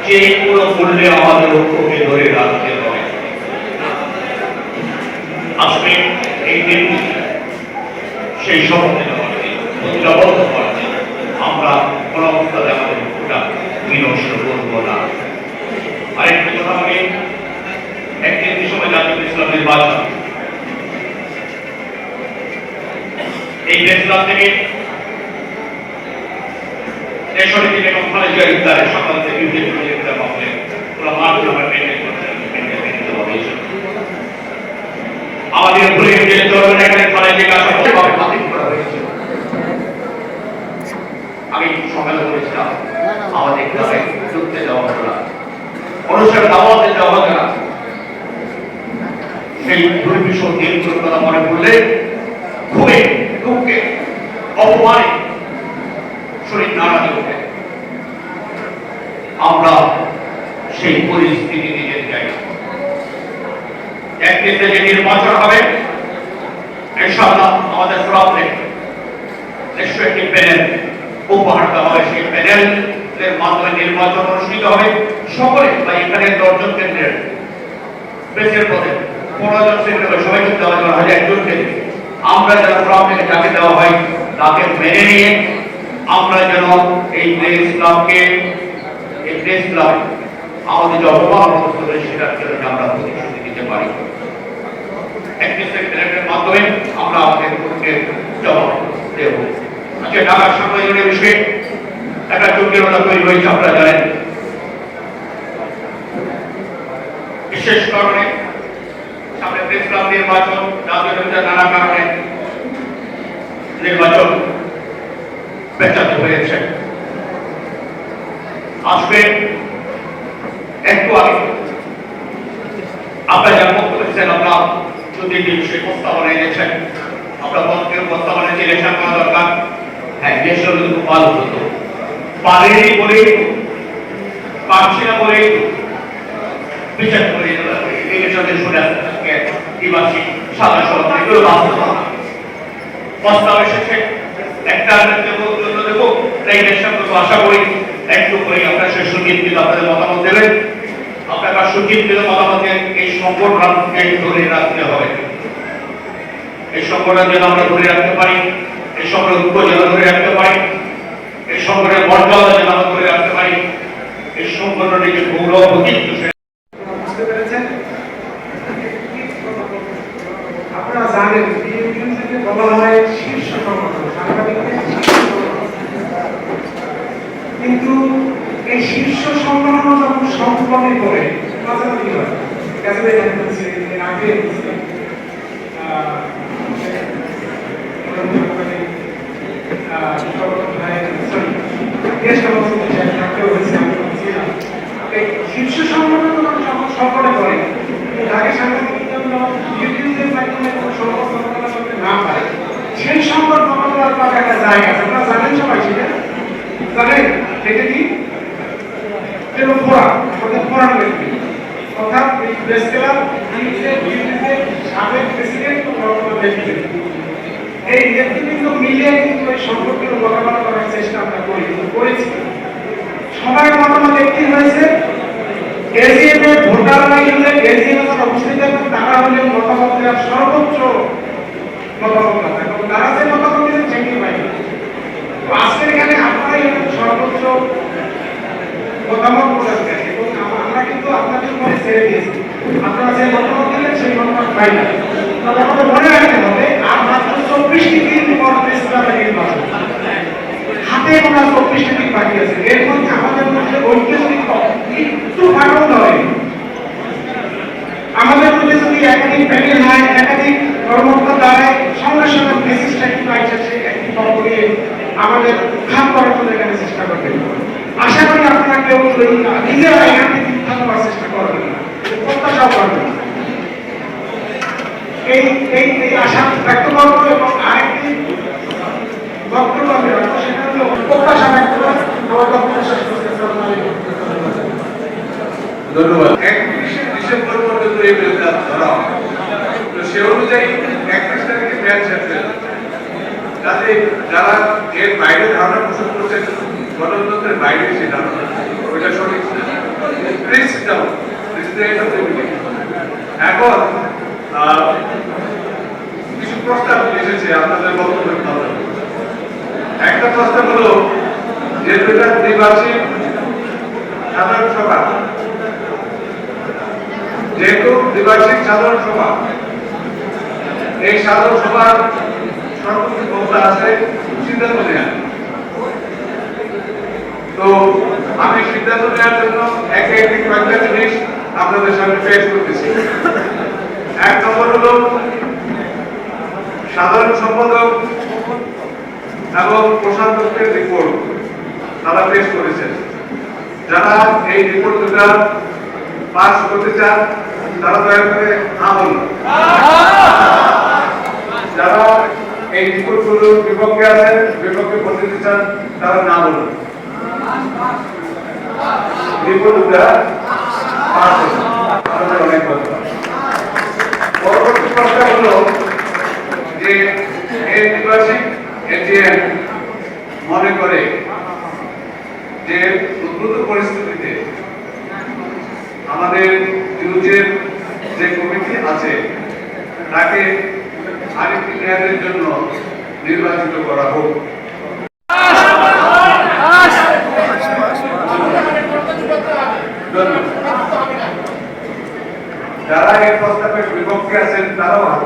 যে কোনো মূল্যে আমাদের ঐক্যকে ধরে রাখতে হবে। আজকে এই দিন সেই সম্বন্ধে প্রতিজ্ঞাবদ্ধ করতে আমরা কোনো অবস্থাতে আমাদের ঐক্যটা বিনষ্ট করবো না। আরেকটি কথা, আমি একটি সময় জাতীয় ইসলাম নির্বাচন, এই ইসলাম থেকে দেশের দিকে খালেদা ইফতারের সকাল থেকে বিভিন্ন ইফতার পাবলে ওরা মাঠে আমরা মেনটেন করতে হবে। আমাদের ভুলে গিয়ে চলবেন এখানে খালেদা কাছে ভাবে বাতিল করা হয়েছে। আমি সকালে বলেছিলাম আমাদের গ্রামে ঢুকতে যাওয়া হতো না, অনুষ্ঠান দাওয়াতে যাওয়া হতো না। সেই দুর্বিষহ দিনগুলোর কথা মনে পড়লে খুবই দুঃখে অপমানে শরীর নাড়াতে ওঠে। আমরা সেই পরিস্থিতি দিকে যাই। একদিন যে নির্বাচন হবে, ইনশাআল্লাহ আমাদের ফ্রমে নিশ্চয়ই একটি প্যানেল উপহার দেওয়া হবে। সেই প্যানেলের মাধ্যমে নির্বাচন অনুষ্ঠিত হবে। সকলে বা এখানে 10 জন কেন্দ্রের বেসের পদে 15 জন সেক্রেটারি সবাইকে দেওয়া হবে, 1000 জনকে। আমরা যারা ফ্রম থেকে যাকে দেওয়া হয় তাকে মেনে নিয়ে আমরা যেন এই প্রেস ক্লাবকে আমাদের যে অপমান করে সেটার জন্য আমরা প্রতিশ্রুতি দিতে পারি। একটি সেক্রেটারির মাধ্যমে আমরা আমাদের পক্ষে জবাব দেব। আচ্ছা, ঢাকা সাংবাদিকদের বিষয়ে একটা জটিলতা তৈরি হয়েছে, আপনারা জানেন। বিশেষ কারণে সামনে প্রেস ক্লাব নির্বাচন, নানা কারণে নির্বাচন পেঁচাতে হয়েছে। আজকে একটু আগে আপনারা যারা বক্তব্য দিচ্ছেন, আপনার যদি সেই প্রস্তাবনা এনেছেন, আপনার পক্ষের প্রস্তাবনা যে ইলেকশন করা দরকার, হ্যাঁ ইলেকশন কিন্তু পাল হতো, পারেনি বলেই পারছি না বলেই বিচার করে ইলেকশনের শুনে আজকে দিবাসী সাদা সভা এগুলো বাস্তব প্রস্তাব এসেছে। একটা দেবো তাই ইলেকশন করবো, আশা করি একটু করে আপনার সেই সুচিন্তিত আপনাদের মতামত দেবেন। আপনার সুচিন্তিত মতামতে এই সংগঠনকে ধরে রাখতে হবে। এই সংগঠন যেন আমরা ধরে রাখতে পারি, এই সংগঠন যেন ধরে রাখতে পারি, এই সংগঠনের মর্যাদা যেন আমরা ধরে রাখতে পারি, এই সংগঠনের যে গৌরব ঐতিহ্য বুঝতে পেরেছেন। আপনারা জানেন বিএনপি থেকে বলা হয় শীর্ষ সংগঠন, সাংবাদিকদের শীর্ষ সংগঠন। কিন্তু এই শীর্ষ সংগঠন যখন সংগঠনে করে মাঝামাঝি হয়, কাছে আগে শীর্ষ সংগঠন যখন সংকটে পড়ে, আগে সাংবাদিক জন্য ইউটিউবের মাধ্যমে করতে না পারে, সেই সংকট মোকাবেলার পাশে একটা জায়গা আছে। আপনারা জানেন সবাই সেটা জানেন, এটা কি ফোরাম, ফোরাম ব্যক্তি অর্থাৎ প্রেস ক্লাব ইউটিউবের সাবেক প্রেসিডেন্ট এই নেতৃবৃন্দ মিলে কিন্তু এই সংকটগুলো মোকাবেলা করার চেষ্টা আমরা করেছি। সবাই মতামত একটি হয়েছে। এজিএম এর ভোটাররা হলে এজিএম এর উপস্থিত এবং তারা হলে মতামত দেওয়ার সর্বোচ্চ মতামত এবং তারা যে মতামত দিলেন সেটি পাইনি। তো আজকের এখানে আপনারাই সর্বোচ্চ মতামত প্রদান করেন এবং আমরা কিন্তু আপনাদের উপরে ছেড়ে দিয়েছি। আপনারা যে মতামত দিলেন সেই মতামত পাই না। তবে আমাদের মনে রাখতে হবে আর মাত্র 24টি দিন পর প্রেস ক্লাবের নির্বাচন, হাতে গোনা 24টি দিন বাকি আছে। এর মধ্যে আমাদের মধ্যে ঐক্য যদি একটু ফাটল ধরে, আমাদের মধ্যে যদি একাধিক প্যানেল হয়, একাধিক কর্ম এই এই এই আশা ব্যক্ত করবো এবং আরেকটি বক্তব্য আমি রাখবো, সেটা হলো প্রত্যাশা ব্যক্ত করে আমার বক্তব্য শেষ করতে চাই। ধন্যবাদ। 31শে ডিসেম্বর পর্যন্ত এই মেয়াদটা ধরা হয়। তো সে অনুযায়ী 31 তারিখে মেয়াদ শেষ হয়ে যাবে। যাতে যারা এর বাইরে ধারণা পোষণ করছেন গণতন্ত্রের বাইরে সে ধারণা, ওইটা সঠিক না। প্লিজ ডাউন, এখন কিছু প্রস্তাব এসেছে আপনাদের বক্তব্যের মাধ্যমে। একটা প্রস্তাব হলো যে দুটা দ্বিবার্ষিক সাধারণ সভা, যেহেতু দ্বিবার্ষিক সাধারণ সভা, এই সাধারণ সভার সর্বোচ্চ ক্ষমতা আছে সিদ্ধান্ত নেওয়ার। তো আমি সিদ্ধান্ত নেওয়ার জন্য একে একটি কয়েকটা জিনিস আপনাদের সামনে পেশ করতেছি। এক নম্বর হলো সাধারণ সম্পাদক এবং প্রশাসকের রিপোর্ট তারা পেশ করেছেন। যারা এই রিপোর্ট দুটা পাস করতে চান তারা দয়া করে আমল, যারা এই রিপোর্টগুলোর বিপক্ষে আছেন, বিপক্ষে ভোট দিতে চান, তারা না বলুন। রিপোর্ট দুটা পাস করুন। অনেক কথা। পরবর্তী প্রশ্ন হলো যে এই নির্বাচিত এটিএম মনে করে যে উদ্ভূত পরিস্থিতিতে আমাদের ইউজের যে কমিটি আছে তাকে আরেকটি মেয়াদের জন্য নির্বাচিত করা হোক। যারা এই প্রস্তাবের বিপক্ষে আছেন তারাও হাত